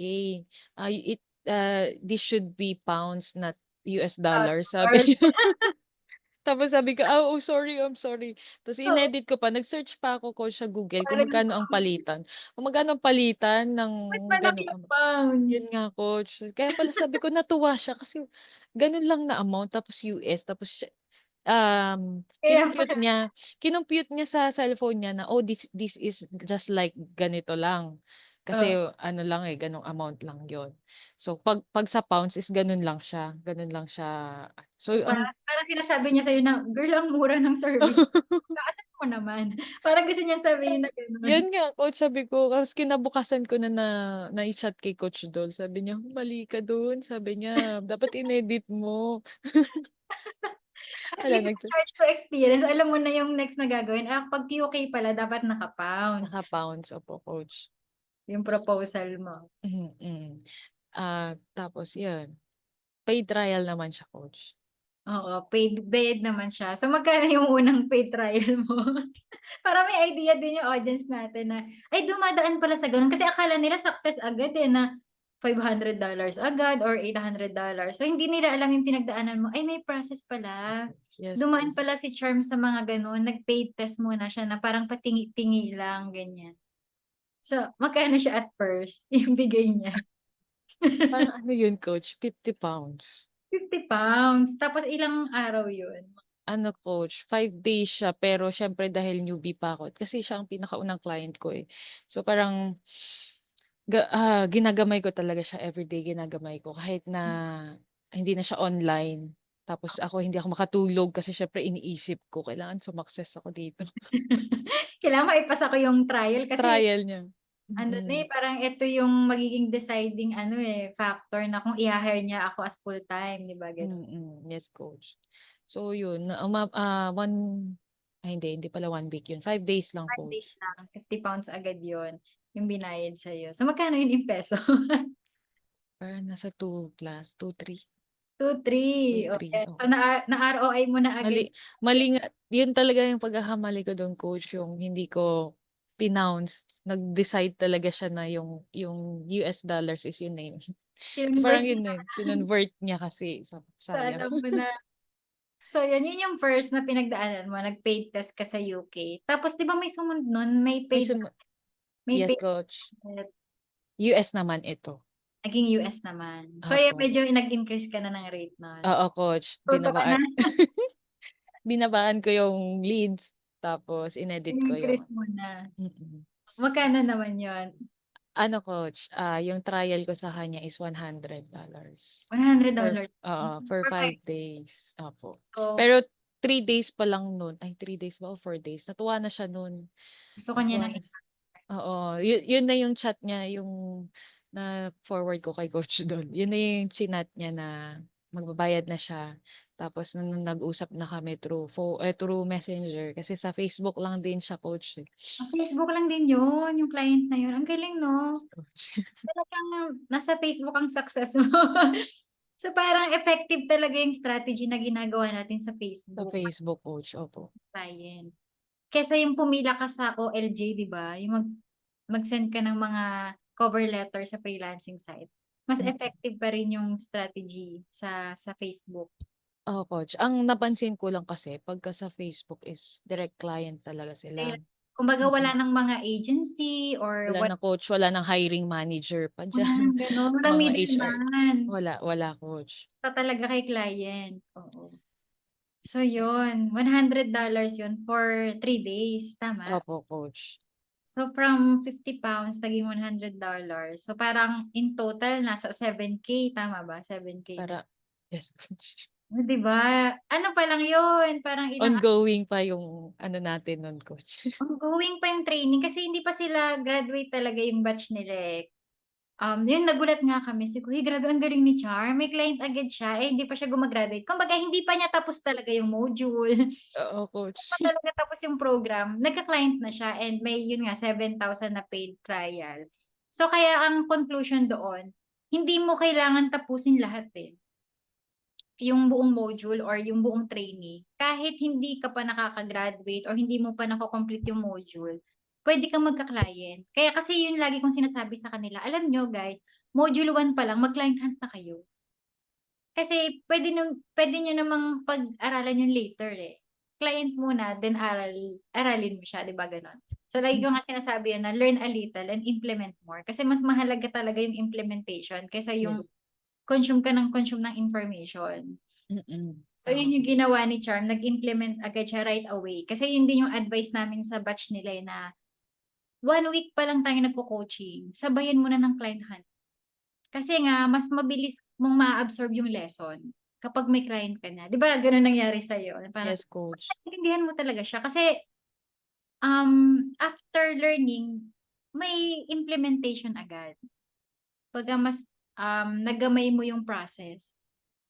Speaker 2: This should be pounds, not US dollars," sabi
Speaker 1: Dollars.
Speaker 2: niya. Tapos sabi ko, "Oh, sorry, I'm sorry." Tapos
Speaker 1: Oo,
Speaker 2: inedit ko pa, nag-search pa ako coach sa Google kung
Speaker 1: para yung
Speaker 2: magkano ang
Speaker 1: pounds.
Speaker 2: palitan. Kung magkano ang palitan ng
Speaker 1: Mas malaki
Speaker 2: gano'ng
Speaker 1: yung
Speaker 2: amount.
Speaker 1: pounds.
Speaker 2: Yun nga coach. Kaya pala sabi ko natuwa siya kasi gano'n lang na amount tapos US tapos
Speaker 1: Kaya pala
Speaker 2: kinompute niya sa cellphone niya na, "Oh, this is just like ganito lang." Kasi
Speaker 1: oo.
Speaker 2: ano lang, eh, gano'ng amount lang yon. So 'pag sa pounds is gano'n lang siya. So
Speaker 1: Parang
Speaker 2: ang
Speaker 1: parang sinasabi niya sa'yo na, "Girl, ang mura ng service. Taasan mo naman." Parang gusto niyang sabihin na gano'n.
Speaker 2: yun nga coach sabi ko tapos kinabukasan ko na-i-chat kay Coach Dol sabi niya, "Mali ka dun," sabi niya, "dapat inedit mo."
Speaker 1: At
Speaker 2: Hala
Speaker 1: least
Speaker 2: nag
Speaker 1: na-charge for experience, alam mo na yung next na gagawin, 'pag QK pala dapat naka-pounds,
Speaker 2: naka-pounds, opo coach.
Speaker 1: yung proposal mo.
Speaker 2: Mm. Tapos yun, paid trial naman siya coach.
Speaker 1: Oo, paid naman siya. So, magkano yung unang paid trial mo? Para may idea din yung audience natin na, ay dumadaan pala sa gano'n. Kasi akala nila success agad, eh, na $500 agad or $800. So, hindi nila alam yung pinagdaanan mo, ay may process pala.
Speaker 2: Yes
Speaker 1: Dumaan
Speaker 2: coach.
Speaker 1: pala si Charm sa mga gano'n, nag-paid test muna siya na parang patingi-tingi lang, ganyan. So, magkano siya at first, yung bigay niya?
Speaker 2: Parang ano yun coach, £50.
Speaker 1: £50. Tapos ilang araw yun?
Speaker 2: Ano coach, 5 days siya pero siyempre dahil newbie pa ako kasi siya ang pinakaunang client ko, eh. So parang ginagamay ko talaga siya everyday, ginagamay ko kahit na hindi na siya online. Tapos hindi ako makatulog kasi siyempre iniisip ko kailangan sumakses ako dito.
Speaker 1: Kailangan maipasa ko yung trial kasi
Speaker 2: Trial niya.
Speaker 1: ano na,
Speaker 2: Mm.
Speaker 1: parang ito yung magiging deciding ano, factor na kung i-ha-hire niya ako as full-time, 'di ba, gano'n.
Speaker 2: Yes, coach. So yun, hindi pala 1 week yun, 5 days lang
Speaker 1: 5 days
Speaker 2: coach.
Speaker 1: lang, ₱50 agad yun, yung binayad sa'yo. So, magkano yun in peso?
Speaker 2: Parang nasa 2 plus, 2, 3,
Speaker 1: 2,
Speaker 2: 2,
Speaker 1: 3,
Speaker 2: 3,
Speaker 1: okey. So,
Speaker 2: oo.
Speaker 1: na-ROI mo na agad
Speaker 2: Mali mali nga yun talaga yung pagkakamali ko dun coach, yung hindi ko pinounce. Nag-decide talaga siya na yung US dollars is yun na yun.
Speaker 1: convert
Speaker 2: Parang
Speaker 1: mo
Speaker 2: yun na yun, kinonvert niya kasi
Speaker 1: sa
Speaker 2: sayang.
Speaker 1: alam mo na. So, yun yung first na pinagdaanan mo, nag-paid test ka sa UK. Tapos 'di ba may sumunod nun,
Speaker 2: May sumu
Speaker 1: may
Speaker 2: Yes
Speaker 1: paid
Speaker 2: coach,
Speaker 1: ulit,
Speaker 2: US naman ito.
Speaker 1: naging US naman. So,
Speaker 2: Opo.
Speaker 1: medyo nag-increase ka na ng rate nun.
Speaker 2: Oo coach,
Speaker 1: Tuto ka na,
Speaker 2: binabaan ko yung leads, tapos inedit ko yung
Speaker 1: in-increase mo na.
Speaker 2: mm.
Speaker 1: Magkano naman yun?
Speaker 2: Ano coach, yung trial ko sa kanya is $100
Speaker 1: $100
Speaker 2: for
Speaker 1: per 5
Speaker 2: 5 days, opo.
Speaker 1: So,
Speaker 2: Pero 3 days pa lang nun, ay 3 days ba o 4 days, natuwa na siya nun.
Speaker 1: gusto ko niya
Speaker 2: Natuwa
Speaker 1: ng
Speaker 2: na Oo, yun na yung chat niya, yung na-forward ko kay coach dun. Yun na yung chinat niya na magbabayad na siya. Tapos nung nag-usap na kami through Messenger kasi sa Facebook lang din siya coach, eh.
Speaker 1: Facebook lang din yun, yung client na yun. Ang galing 'no?
Speaker 2: Coach.
Speaker 1: Talagang nasa Facebook ang success mo. So, parang effective talaga yung strategy na ginagawa natin sa
Speaker 2: Sa
Speaker 1: Facebook,
Speaker 2: Facebook coach, opo.
Speaker 1: client. Kaysa yung pumila ka sa OLJ, 'di ba? Yung mag-send ka ng mga cover letter sa freelancing site. Mas
Speaker 2: Mm.
Speaker 1: effective pa rin yung strategy sa Facebook.
Speaker 2: Oo, coach. Ang napansin ko lang kasi pagka sa Facebook is direct client talaga sila.
Speaker 1: Kaya kumbaga wala
Speaker 2: Mm.
Speaker 1: ng mga agency or
Speaker 2: Wala na coach, wala ng hiring manager pa diyan,
Speaker 1: walang gano'n, walang
Speaker 2: mga HR.
Speaker 1: middleman.
Speaker 2: Wala coach.
Speaker 1: Basta talaga kay client, oo. So yun, $100 yun for 3 days, tama?
Speaker 2: Opo coach.
Speaker 1: So from £50 naging $100. So parang in total nasa 7K, tama ba? 7K na.
Speaker 2: Para yes coach.
Speaker 1: Oh, 'di ba? Ano pa lang yun, parang ilang
Speaker 2: Ongoing pa yung ano natin nun coach.
Speaker 1: ongoing pa yung training kasi hindi pa sila graduate talaga yung batch nila, eh. Yun nagulat nga kami sabi ko, "Uy grabe ang galing ni Charm, may client agad siya, eh, hindi pa siya guma-graduate." Kumbaga hindi pa niya tapos talaga yung module,
Speaker 2: Oo
Speaker 1: hindi pa
Speaker 2: coach.
Speaker 1: talaga tapos yung program, nagka-client na siya and may yun nga 7,000 na paid trial. So kaya ang conclusion doon, hindi mo kailangan tapusin lahat, eh, yung buong module or yung buong training. Kahit hindi ka pa nakaka-graduate or hindi mo pa nako-complete yung module, puwede kang magka-client. Kaya kasi yun lagi kong sinasabi sa kanila, "Alam niyo guys, module 1 pa lang mag-client hunt na kayo." Kasi puwede niyo namang pag-aralan yun later, eh. Client muna then aralin mo siya, 'di ba gano'n? So lagi ko
Speaker 2: Hmm,
Speaker 1: nga sinasabi yun na learn a little and implement more kasi mas mahalaga talaga yung implementation kaysa
Speaker 2: yes.
Speaker 1: yung consume ng information. So,
Speaker 2: Tama
Speaker 1: yun yung
Speaker 2: po.
Speaker 1: ginawa ni Charm, nag-implement agad siya right away. Kasi yun din yung advice namin sa batch nila, na 1 week pa lang tayo nagko-coaching, sabayan mo na ng client hunt. Kasi nga mas mabilis mong maa-absorb yung lesson kapag may client ka na. 'Di ba gano'n nangyari sa'yo? Na parang
Speaker 2: Yes
Speaker 1: mas
Speaker 2: coach.
Speaker 1: naiintindihan mo talaga siya kasi, after learning, may implementation agad. Pagka mas, nagamay mo yung process.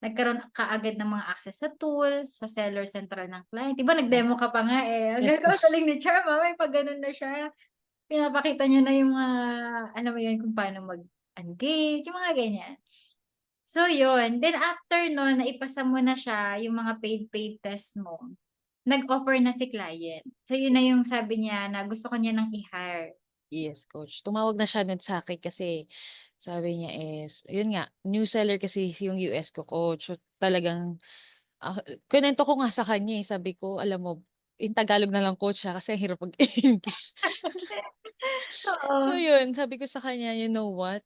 Speaker 1: Nagkaroon ka agad ng mga access sa tools, sa seller central ng client. 'Di ba nag-demo ka pa nga, eh. Ang
Speaker 2: Yes
Speaker 1: galing ang
Speaker 2: coach.
Speaker 1: galing ni Charm, may pa-gano'n na siya. Pinapakita niya na yung mga alam mo yun, kung paano mag-engage, yung mga ganyan. So yun, then after nun naipasa mo na siya, yung mga paid test mo, nag-offer na si client. So yun na yung sabi niya na gusto ka niya ng i-hire.
Speaker 2: Yes coach. Tumawag na siya nun sa'kin kasi sabi niya is yun nga, new seller kasi yung US ko coach. So talagang kinuwento ko nga sa kanya, eh, sabi ko, "Alam mo, in Tagalog na lang coach, kasi ang hirap mag-English." So
Speaker 1: Oo.
Speaker 2: yun, sabi ko sa kanya, "You know what,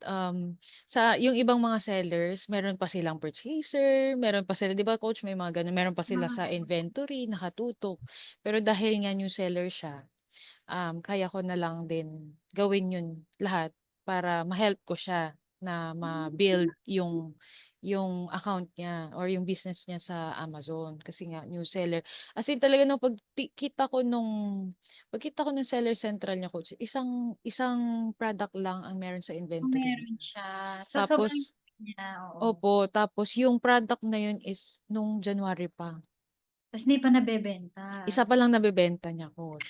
Speaker 2: sa yung ibang mga sellers meron pa silang purchaser, meron pa sila 'di ba coach may mga gano'n, meron pa sila sa inventory nakatutok. Pero dahil nga new seller siya, kaya ko na lang din gawin yun lahat para ma-help ko siya." na ma-build yung account niya or yung business niya sa Amazon kasi nga new seller. As in talaga nung pagkita ko nung seller central niya coach, isang isang product lang ang meron sa inventory niya.
Speaker 1: Meron siya. So, sobrang
Speaker 2: Tapos
Speaker 1: niya, oo.
Speaker 2: opo, tapos yung product na yun is nung January pa.
Speaker 1: Tas hindi pa nabebenta.
Speaker 2: Isa pa lang nabebenta niya coach.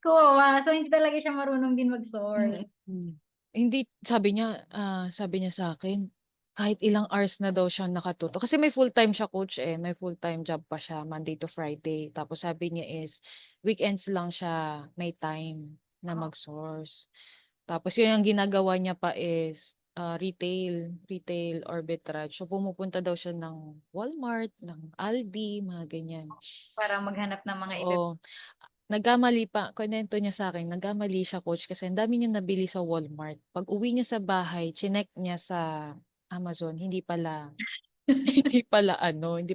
Speaker 1: Kawawa. So, hindi talaga siya marunong din mag-source.
Speaker 2: Mm. Hindi sabi niya sa'kin, kahit ilang hours na daw siya nakatutok kasi may full-time siya coach, eh, may full-time job pa siya Monday to Friday. Tapos sabi niya is weekends lang siya may time na
Speaker 1: Oo.
Speaker 2: mag-source. Tapos yun ang ginagawa niya pa is, retail arbitrage. So pumupunta daw siya ng Walmart, ng Aldi, mga ganyan.
Speaker 1: Para maghanap ng mga
Speaker 2: Oo. Nagkamali pa kinuwento niya sa'kin, nagkamali siya coach kasi ang dami niyang nabili sa Walmart. Pag-uwi niya sa bahay chineck niya sa Amazon, hindi pala hindi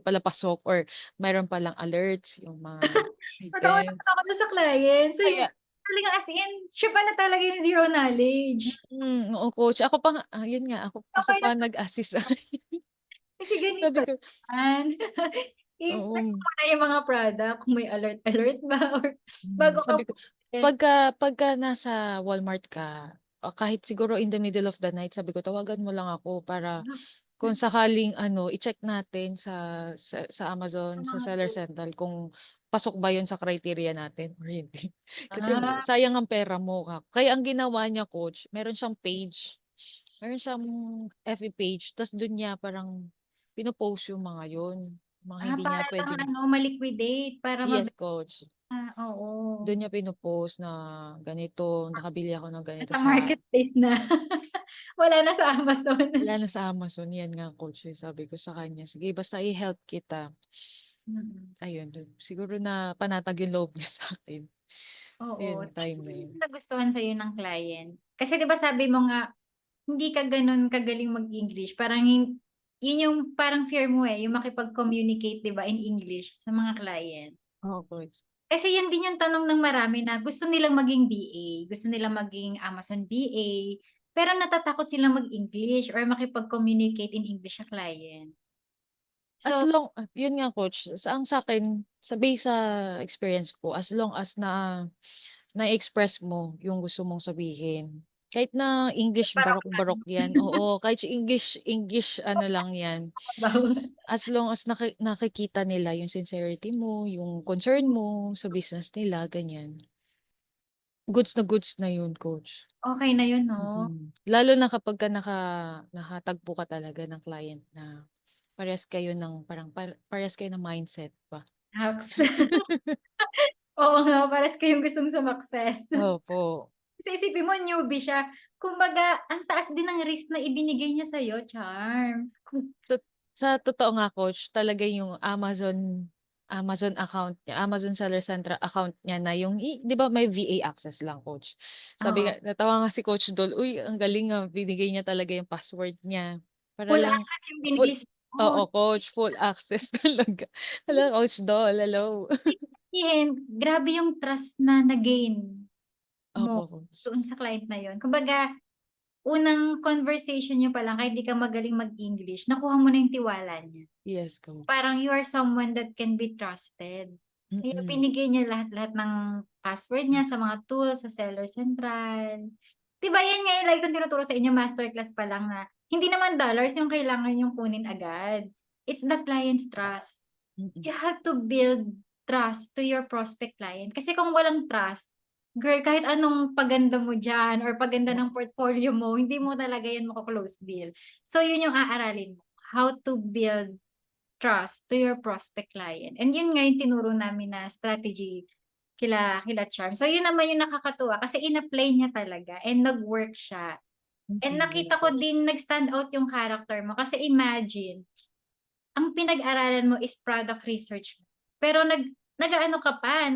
Speaker 2: pala pasok or mayro'n palang alerts yung mga
Speaker 1: Totoo,
Speaker 2: items.
Speaker 1: nakita ko na sa client. So, yung
Speaker 2: Kaya
Speaker 1: talagang as in, siya pala talaga yung zero knowledge.
Speaker 2: oo coach. Ako pa nga yun nga, ako
Speaker 1: Okey
Speaker 2: pa
Speaker 1: lang
Speaker 2: nag-assist sa
Speaker 1: kasi ganito
Speaker 2: sabi ko
Speaker 1: yan. I-inspect
Speaker 2: oo.
Speaker 1: mo na yung mga product kung may alert ba or bago ka
Speaker 2: Sabi ko,
Speaker 1: bumili.
Speaker 2: pagka nasa Walmart ka, kahit siguro in the middle of the night, sabi ko, tawagan mo lang ako para kung sakaling ano, i-check natin sa Amazon,
Speaker 1: Ang
Speaker 2: sa
Speaker 1: mga
Speaker 2: Seller
Speaker 1: tool.
Speaker 2: Central kung pasok ba yun sa criteria natin or hindi. Kasi
Speaker 1: Ah,
Speaker 2: sayang ang pera mo. Kaya ang ginawa niya coach, meron siyang page, meron siyang FB page, ta's dun niya parang pino-post yung mga yun, mga hindi niya
Speaker 1: para lang
Speaker 2: puwedeng
Speaker 1: ano, ma-liquidate para
Speaker 2: yes coach.
Speaker 1: oo.
Speaker 2: Dun niya pino-post na ganito, nakabili ako ng ganito
Speaker 1: Nasa
Speaker 2: sa
Speaker 1: marketplace na. Wala na sa Amazon.
Speaker 2: wala na sa Amazon, yan nga coach, yung sabi ko sa kanya, sige basta i-help kita.
Speaker 1: Mm.
Speaker 2: Ayun, dun siguro na panatag yung loob niya sa'kin,
Speaker 1: Oo,
Speaker 2: yung time na yun.
Speaker 1: nagustuhan sa'yo ng client. Kasi 'di ba sabi mo nga, hindi ka gano'n kagaling mag-English, parang yun yung parang fear mo, eh, yung makipag-communicate 'di ba in English sa mga client.
Speaker 2: Oo coach.
Speaker 1: Kasi yan din yung tanong ng marami na gusto nilang maging VA, gusto nilang maging Amazon VA, pero natatakot silang mag-English or makipag-communicate in English sa client.
Speaker 2: As
Speaker 1: So,
Speaker 2: long yun nga coach, ang sa'kin, base sa experience ko, as long as na-express mo yung gusto mong sabihin, kahit na English
Speaker 1: parang
Speaker 2: barok-barok yan, oo, kahit English English ano lang yan. As long as nakikita nila yung sincerity mo, yung concern mo sa business nila, ganyan. Goods na yun, coach.
Speaker 1: okey na yun 'no?
Speaker 2: Lalo na kapagka nakatagpo ka talaga ng client na parehas kayo ng mindset ba.
Speaker 1: Hacks. Oo nga, parehas kayong gustong sumakses.
Speaker 2: Opo.
Speaker 1: Kasi isipin mo newbie siya, kumbaga ang taas din ng risk na ibinigay niya sa'yo, charm.
Speaker 2: Tot sa totoo nga coach, talaga yung Amazon account niya, Amazon Seller Central account niya na yung 'di ba may VA access lang coach. Sabi
Speaker 1: Oo,
Speaker 2: nga natawa nga si Coach Dol, "Uy ang galing, binigay niya talaga yung password niya." Para
Speaker 1: full
Speaker 2: lang
Speaker 1: access yung
Speaker 2: full
Speaker 1: binigay sa'yo.
Speaker 2: oo coach, full access talaga. Hala Coach Dol, hello.
Speaker 1: Ibig sabihin, grabe yung trust na na-gain mo
Speaker 2: Opo coach.
Speaker 1: doon sa client na yun. Kumbaga, unang conversation niyo pa lang kahit di ka magaling mag-English, nakuha mo na yung tiwala niya.
Speaker 2: Yes coach.
Speaker 1: Parang you are someone that can be trusted. Kaya
Speaker 2: Mm.
Speaker 1: binigay niya lahat-lahat ng password niya sa mga tools, sa Seller Central. 'Di ba yan nga yung lagi kong tinuturo sa inyo masterclass pa lang na hindi naman dollars yung kailangan niyong kunin agad. It's the client's trust.
Speaker 2: Mm.
Speaker 1: You have to build trust to your prospect client. Kasi kung walang trust, girl, kahit anong paganda mo diyan or paganda
Speaker 2: O
Speaker 1: ng portfolio mo, hindi mo talaga yan mako-close deal. So yun yung aaralin mo, how to build trust to your prospect client. And yun nga yung tinuro namin na strategy kila kila Charm. So yun naman yung nakakatuwa kasi in-apply niya talaga and nag-work siya. And
Speaker 2: yes
Speaker 1: nakita ko
Speaker 2: coach.
Speaker 1: din nag-stand out yung character mo kasi imagine, ang pinag-aralan mo is product research. Pero nag-aano ka pa,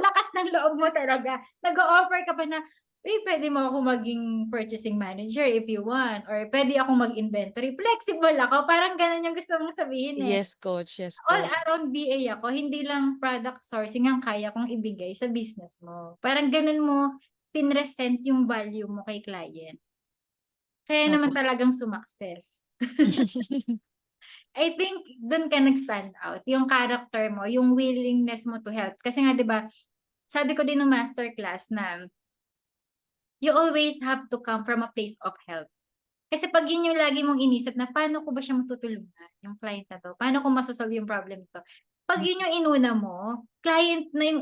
Speaker 1: lakas ng loob mo talaga. Nag-o-offer ka pa na, "Uy, puwede mo ako maging purchasing manager if you want or puwede akong mag-inventory." Flexible ako, parang gano'n yung gusto mong sabihin, eh.
Speaker 2: Yes coach, yes
Speaker 1: All
Speaker 2: coach.
Speaker 1: around VA ako, hindi lang product sourcing ang kaya kong ibigay sa business mo. Parang gano'n mo pinresent yung value mo kay client. Kaya naman
Speaker 2: Opo.
Speaker 1: talagang sumakses. I think dun ka nag-stand out, yung character mo, yung willingness mo to help. Kasi nga 'di ba, sabi ko din nung masterclass na you always have to come from a place of help. Kasi 'pag yun yung lagi mong inisip na paano ko ba siya matutulungan, yung client na 'to, paano ko yung problem 'to. 'Pag
Speaker 2: Mm,
Speaker 1: yun yung inuna mo, client na yung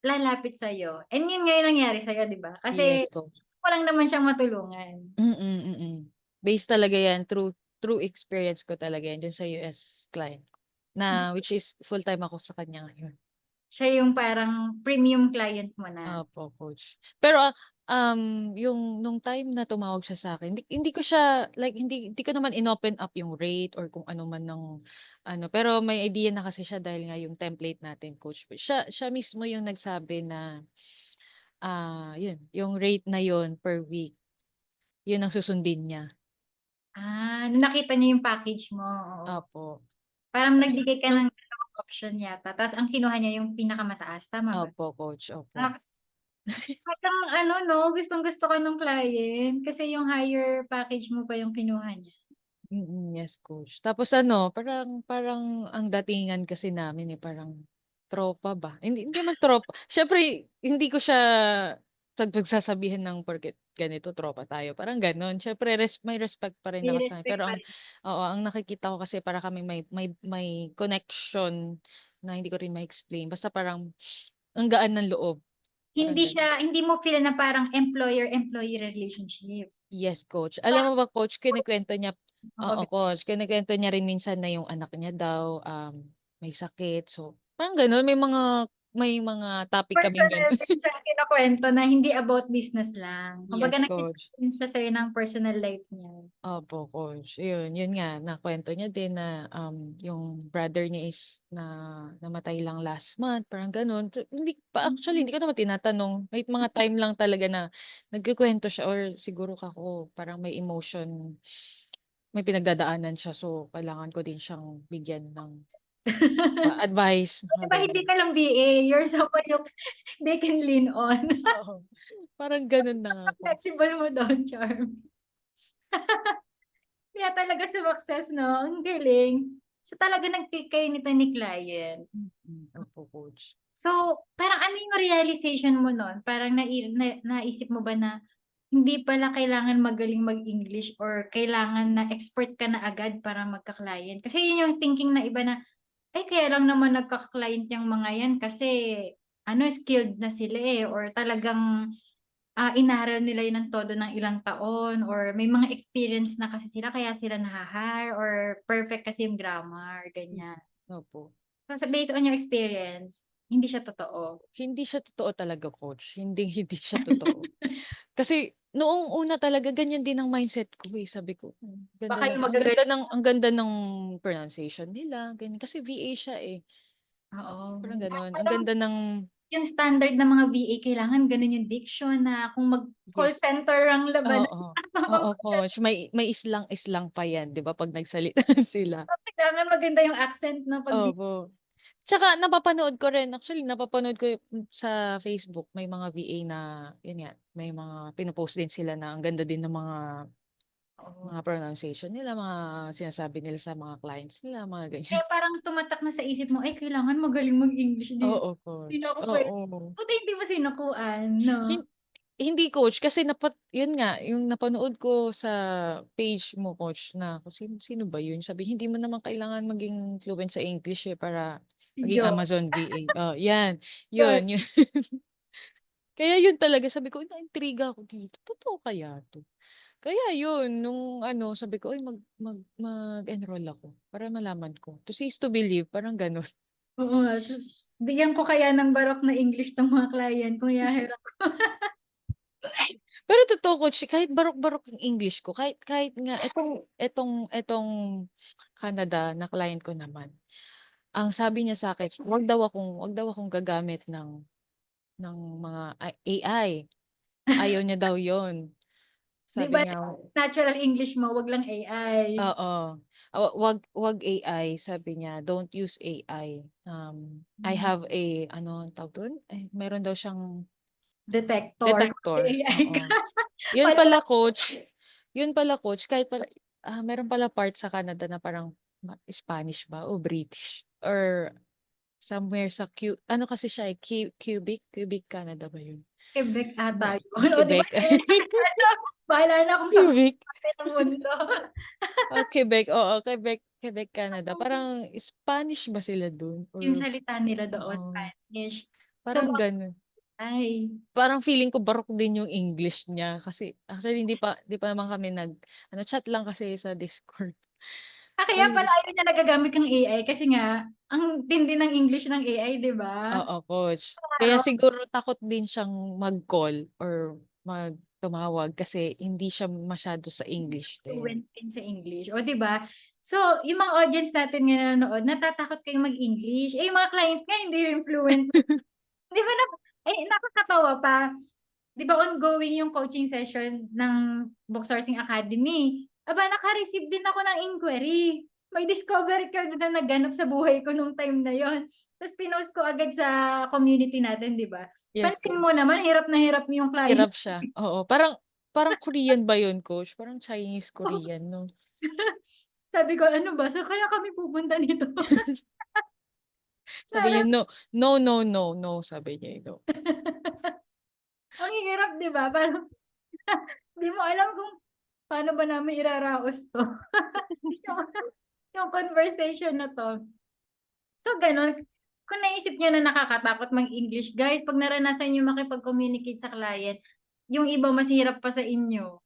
Speaker 1: lalapit sa'yo, and yun nga yung nangyari sa'yo 'di ba? Kasi
Speaker 2: yes, coach.
Speaker 1: gusto mo lang naman siyang matulungan.
Speaker 2: Mm. Base talaga yan, true experience ko talaga yan dun sa US client ko, na which is full-time ako sa kanya ngayon.
Speaker 1: Siya yung parang premium client mo na.
Speaker 2: Opo, coach. Pero, yung nung time na tumawag siya sa'kin, hindi ko siya like hindi ko naman inopen up yung rate or kung ano man ng ano, pero may idea na kasi siya dahil nga yung template natin, coach. Siya mismo yung nagsabi na, yun, yung rate na yun per week, yun ang susundin niya.
Speaker 1: Nung nakita niya yung package mo, oo.
Speaker 2: Opo.
Speaker 1: Parang
Speaker 2: Ay,
Speaker 1: nagbigay ka
Speaker 2: nung
Speaker 1: ng dalawang option yata ta's ang kinuha niya yung pinakamataas, tama ba?
Speaker 2: opo, coach, opo.
Speaker 1: Naks, parang ano 'no, gustong-gusto ka nung client kasi yung higher package mo pa yung kinuha niya.
Speaker 2: Yes, coach. Tapos ano, parang parang ang datingan kasi namin, parang tropa ba. Hindi hindi man tropa, siyempre hindi ko siya pagsasabihan ng porket ganito tropa tayo, parang gano'n. Siyempre may respect pa rin
Speaker 1: May
Speaker 2: ako sa kanya,
Speaker 1: respect
Speaker 2: pero
Speaker 1: pa
Speaker 2: ang
Speaker 1: rin.
Speaker 2: oo, ang nakikita ko kasi para kaming may connection na hindi ko rin ma-explain. Basta parang ang gaan ng loob, parang gano'n.
Speaker 1: Hindi mo feel na parang employer-employee relationship.
Speaker 2: Yes, coach. Alam
Speaker 1: Parang
Speaker 2: mo ba, coach, kinukuwento niya
Speaker 1: oo,
Speaker 2: oo, coach, kinukuwento niya rin minsan na yung anak niya daw, may sakit. So, parang gano'n, may mga topic kaming
Speaker 1: personal
Speaker 2: gano'n.
Speaker 1: din siyang kinukuwento na hindi about business lang. Kumbaga
Speaker 2: Yes, coach.
Speaker 1: nagse-share din siya sa'yo ng personal life niya.
Speaker 2: Opo, coach. Yun nga, nakuwento niya din na, yung brother niya is namatay lang last month, parang gano'n. So,
Speaker 1: Mm.
Speaker 2: hindi ko naman tinatanong. May mga time lang talaga na nagkukuwento siya or siguro kako parang may pinagdadaanan siya, so kailangan ko din siyang bigyan ng advice,
Speaker 1: 'Di
Speaker 2: mga
Speaker 1: ba hindi
Speaker 2: gano'n.
Speaker 1: ka lang VA, you're someone they can lean on.
Speaker 2: Oo, parang gano'n na nga, coach.
Speaker 1: Flexible mo do'n, charm. Kaya talaga sumakses 'no, ang galing. So, talaga nag-click kayo nito ni client.
Speaker 2: Opo, coach.
Speaker 1: So, parang ano yung realization mo nun? Parang naisip mo ba na hindi pala kailangan magaling mag-English or kailangan na expert ka na agad para magka-client? Kasi yun yung thinking na iba na, "Ay kaya lang naman nagkaka-client yang mga yan kasi ano, skilled na sila, eh, or talagang, inaral nila yun ng todo ng ilang taon or may mga experience na kasi sila kaya sila naha-hire or perfect kasi yung grammar,"
Speaker 2: Hmm,
Speaker 1: ganyan.
Speaker 2: opo.
Speaker 1: So, based on your experience, hindi siya totoo?
Speaker 2: Hindi siya totoo talaga, coach. Hindi siya totoo. Kasi noong una talaga ganyan din ang mindset ko, sabi ko,
Speaker 1: Baka yung
Speaker 2: ang ganda
Speaker 1: magagaling
Speaker 2: ang ganda ng pronunciation nila, ganyan. Kasi VA siya,
Speaker 1: oo.
Speaker 2: parang gano'n. Ang
Speaker 1: Alam mo
Speaker 2: ganda ng
Speaker 1: yung standard ng mga VA kailangan gano'n yung diction na kung mag-call
Speaker 2: yes.
Speaker 1: center ang labanan
Speaker 2: Oo, oo,
Speaker 1: mag-call
Speaker 2: coach. May islang-islang pa 'yan, 'di ba, 'pag nagsalita sila.
Speaker 1: kailangan maganda yung accent 'no 'pag VA.
Speaker 2: Opo. Tsaka napapanood ko rin, actually napapanood ko sa Facebook may mga VA na yun nga, may mga pino-post din sila na ang ganda din ng
Speaker 1: Oo.
Speaker 2: mga pronunciation nila, mga sinasabi nila sa mga clients nila, mga ganyan.
Speaker 1: Kaya parang tumatak na sa isip mo, "Ay kailangan magaling mag-English dito,
Speaker 2: Oo,
Speaker 1: hindi na
Speaker 2: coach.
Speaker 1: ako puwede."
Speaker 2: Oo.
Speaker 1: Buti hindi mo sinukuan 'no?
Speaker 2: Hin Hindi, coach, kasi yun nga, yung napanood ko sa page mo, coach, na kung sino sino ba yun, sabi hindi mo naman kailangan maging fluent sa English, para
Speaker 1: Si
Speaker 2: maging
Speaker 1: Joe,
Speaker 2: Amazon VA. Oh, yan,
Speaker 1: yun.
Speaker 2: yun. Kaya yun talaga sabi ko, naintriga ako dito, totoo kaya 'to? Kaya yun nung ano sabi ko, "Uy, mag-enroll ako para malaman ko." To see is to believe, parang gano'n.
Speaker 1: Oo nga, bigyan ko kaya ng barok na English 'tong mga client ko, hiya-hiram.
Speaker 2: Pero totoo, coach, kahit barok-barok yung English ko, kahit nga etong Canada na client ko naman, ang sabi niya sa'kin, wag daw akong gagamit ng mga AI. Ayaw niya daw yun.
Speaker 1: 'Di ba
Speaker 2: Sabi niya
Speaker 1: natural English mo, 'wag lang AI.
Speaker 2: oo, wag AI, sabi niya, "Don't use AI." I
Speaker 1: Hmm,
Speaker 2: have ano ang tawag dun? Meron daw siyang
Speaker 1: detector,
Speaker 2: detector,
Speaker 1: AI
Speaker 2: oo.
Speaker 1: ka
Speaker 2: Yun
Speaker 1: wala
Speaker 2: pala, coach, Yun pala coach kahit pala, meron pala part sa Canada na parang Spanish ba o British or somewhere sa ano kasi siya, eh, Quebec, Canada ba yun?
Speaker 1: Quebec ata
Speaker 2: Na
Speaker 1: yun. O, 'di ba
Speaker 2: Quebec.
Speaker 1: sabi natin ano, bahala na kung saan
Speaker 2: Quebec.
Speaker 1: parte ng mundo.
Speaker 2: Quebec, oo, Quebec, Canada. Parang Spanish ba sila dun
Speaker 1: Yung
Speaker 2: or
Speaker 1: salita nila doon,
Speaker 2: oo,
Speaker 1: Spanish. So,
Speaker 2: parang gano'n.
Speaker 1: ay,
Speaker 2: Parang feeling ko barok din yung English niya kasi actually hindi pa naman kami ano, chat lang kasi sa Discord.
Speaker 1: kaya pala
Speaker 2: Ay,
Speaker 1: ayaw niya nagagamit ng AI kasi nga, ang tindi ng English ng AI, 'di ba?
Speaker 2: oo, coach. Kaya
Speaker 1: Klaro,
Speaker 2: siguro takot din siyang mag-call or tumawag kasi hindi siya masyado sa English din.
Speaker 1: fluent din sa English. O, 'di ba? So, yung mga audience natin nga nanonood, natatakot kayong mag-English. Eh, yung mga client nga hindi rin fluent. 'Di ba nakakatawa pa. 'Di ba ongoing yung coaching session ng Book Sourcing Academy? Aba, naka-receive din ako ng inquiry. May discovery card na naganap sa buhay ko nung time na yon. Tapos pinost ko agad sa community natin, 'di ba?
Speaker 2: Yes,
Speaker 1: Pansin mo
Speaker 2: coach.
Speaker 1: naman, hirap na hirap yung client.
Speaker 2: Hirap siya, oo. Parang parang Korean ba yun coach? Parang Chinese, Korean 'no?
Speaker 1: Sabi ko, ano ba? Saan kaya kami pupunta nito?
Speaker 2: Sabi niya,
Speaker 1: Parang,
Speaker 2: "No, no, no, no, no," sabi niya, eh, no.
Speaker 1: ang hirap, 'di ba? Parang, di mo alam kung paano ba namin iraraos to. yung, yung conversation na to. So, ganun. Kung naisip niyo na nakakatakot mag-English, guys, pag naranasan niyo makipag-communicate sa client, yung iba mas hirap pa sa inyo.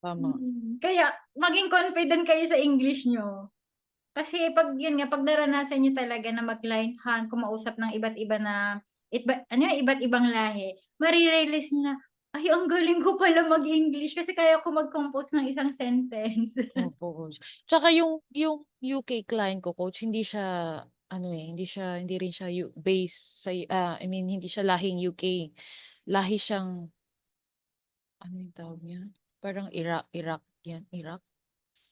Speaker 2: Tama,
Speaker 1: Kaya, maging confident kayo sa English niyo. Kasi pag yun nga, pag naranasan niyo talaga na mag-client hunt, kumausap ng iba't iba na, iba't ibang lahi, marirealize niyo na, ay, ang galing ko pala mag-English kasi kaya ko mag-compose ng isang sentence.
Speaker 2: opo coach. Tsaka yung UK client ko coach hindi siya ano, eh, hindi rin siya base sa I mean hindi siya lahing UK. Lahi siyang ano yung tawag niya? Parang Iraq yan, Iraq?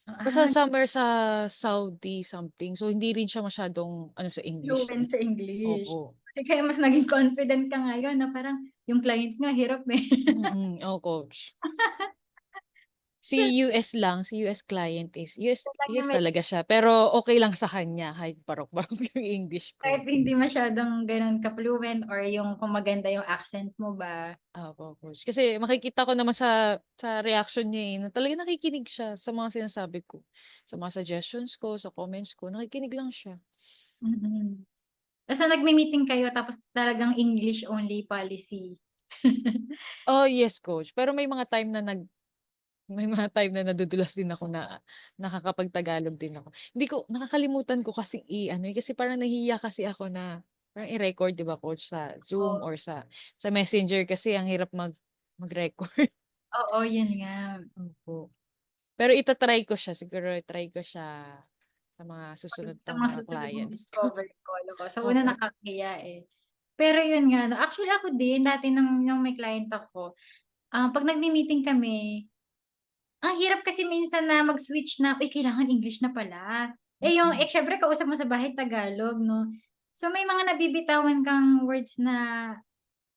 Speaker 2: Basta
Speaker 1: Ah,
Speaker 2: somewhere sa Saudi something. So hindi rin siya masyadong ano sa English,
Speaker 1: fluent
Speaker 2: eh.
Speaker 1: sa English.
Speaker 2: Opo.
Speaker 1: Kaya mas naging confident ka ngayon na parang yung client nga hirap eh.
Speaker 2: Oo coach. Si
Speaker 1: So,
Speaker 2: US client is US
Speaker 1: talaga
Speaker 2: talaga siya, pero okey lang sa kanya kahit barok-barok yung English ko.
Speaker 1: kahit hindi masyadong gano'n ka-fluent or yung kung maganda yung accent mo ba.
Speaker 2: Opo, coach. Kasi makikita ko naman sa reaction niya, eh, na talagang nakikinig siya sa mga sinasabi ko, sa mga suggestions ko, sa comments ko, nakikinig lang siya.
Speaker 1: Mm. So, nagme-meeting kayo tapos talagang English only policy.
Speaker 2: Oh, yes, coach. Pero may mga time na nadudulas din ako na nakakapag-Tagalog din ako. Hindi ko nakakalimutan ko kasing i-ano, eh, kasi parang nahihiya kasi ako na parang i-record 'di ba, coach, sa Zoom
Speaker 1: Oo,
Speaker 2: or sa Messenger kasi ang hirap mag-record.
Speaker 1: oo, yun nga.
Speaker 2: Opo. Pero ko siya, siguro try ko siya sa mga susunod
Speaker 1: Sa
Speaker 2: pang
Speaker 1: mga
Speaker 2: mga
Speaker 1: susunod mong
Speaker 2: clients ko.
Speaker 1: discovery call ako. Sa una
Speaker 2: Opo.
Speaker 1: nakakahiya eh. Pero yun nga, no. Actually ako din, dati nung may client ako, 'pag nagme-meeting kami, ang hirap kasi minsan na mag-switch na, "Uy, kailangan English na pala."
Speaker 2: Mm.
Speaker 1: Siyempre kausap mo sa bahay Tagalog 'no. So, may mga nabibitawan kang words na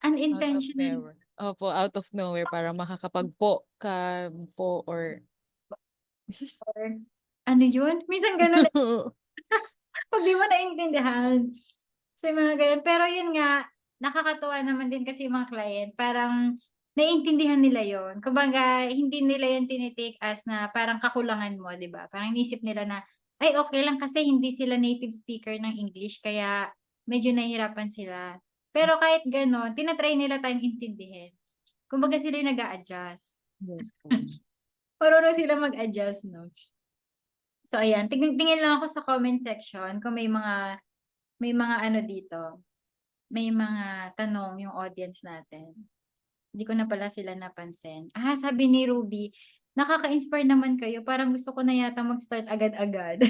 Speaker 2: Out of
Speaker 1: unintentional
Speaker 2: nowhere. Opo, out of nowhere para makakapag-po ka po or
Speaker 1: or ano yun? Minsan gano'n, eh, 'pag di mo naintindihan. So, yung mga gano'n. Pero yun nga, nakakatuwa naman din kasi yung mga client parang naiintindihan nila yun. Kumbaga hindi nila yun as na parang kakulangan mo, 'di ba? Parang iniisip nila na, ay okey lang kasi hindi sila native speaker ng English kaya medyo nahihirapan sila. Pero kahit gano'n, nila tayong intindihin. Kumbaga sila yung nag-a-adjust.
Speaker 2: yes, coach.
Speaker 1: Marunong sila mag-adjust 'no? So ayan, tingin lang ako sa comment section kung may mga ano dito, may mga tanong yung audience natin. Hindi ko na pala sila napansin. Sabi ni Ruby, "Nakaka-inspire naman kayo, parang gusto ko na yata mag-start agad-agad."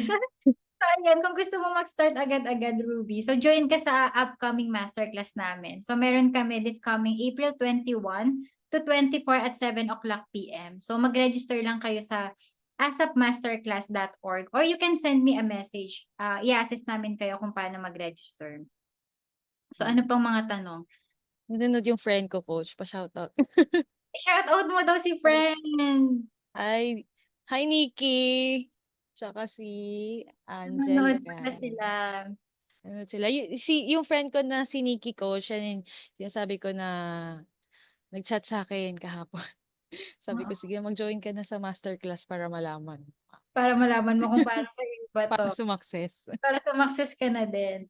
Speaker 1: So ayan, kung gusto mo mag-start agad-agad, Ruby, so join ka sa upcoming masterclass namin. So meron kami this coming April 21 to 24 at 7 o'clock PM. So mag-register lang kayo sa asapmasterclass.org or you can send me a message. I-assist namin kayo kung paano mag-register. So ano pang mga tanong?
Speaker 2: Nanonood yung friend ko, coach, pa-shoutout.
Speaker 1: Shoutout mo daw si friend.
Speaker 2: Hi, hi Nikki, tsaka si
Speaker 1: Nanonood
Speaker 2: Angelica.
Speaker 1: pala sila.
Speaker 2: Ano sila, yung friend ko na si Nikki ko, siya yung sinasabi ko na nag-chat sa akin kahapon. Sabi ko,
Speaker 1: Oo,
Speaker 2: sige, mag-join ka na sa masterclass para malaman,
Speaker 1: para malaman mo kung paano sa'yo ba
Speaker 2: para
Speaker 1: 'to,
Speaker 2: sumakses.
Speaker 1: para sumakses ka na din.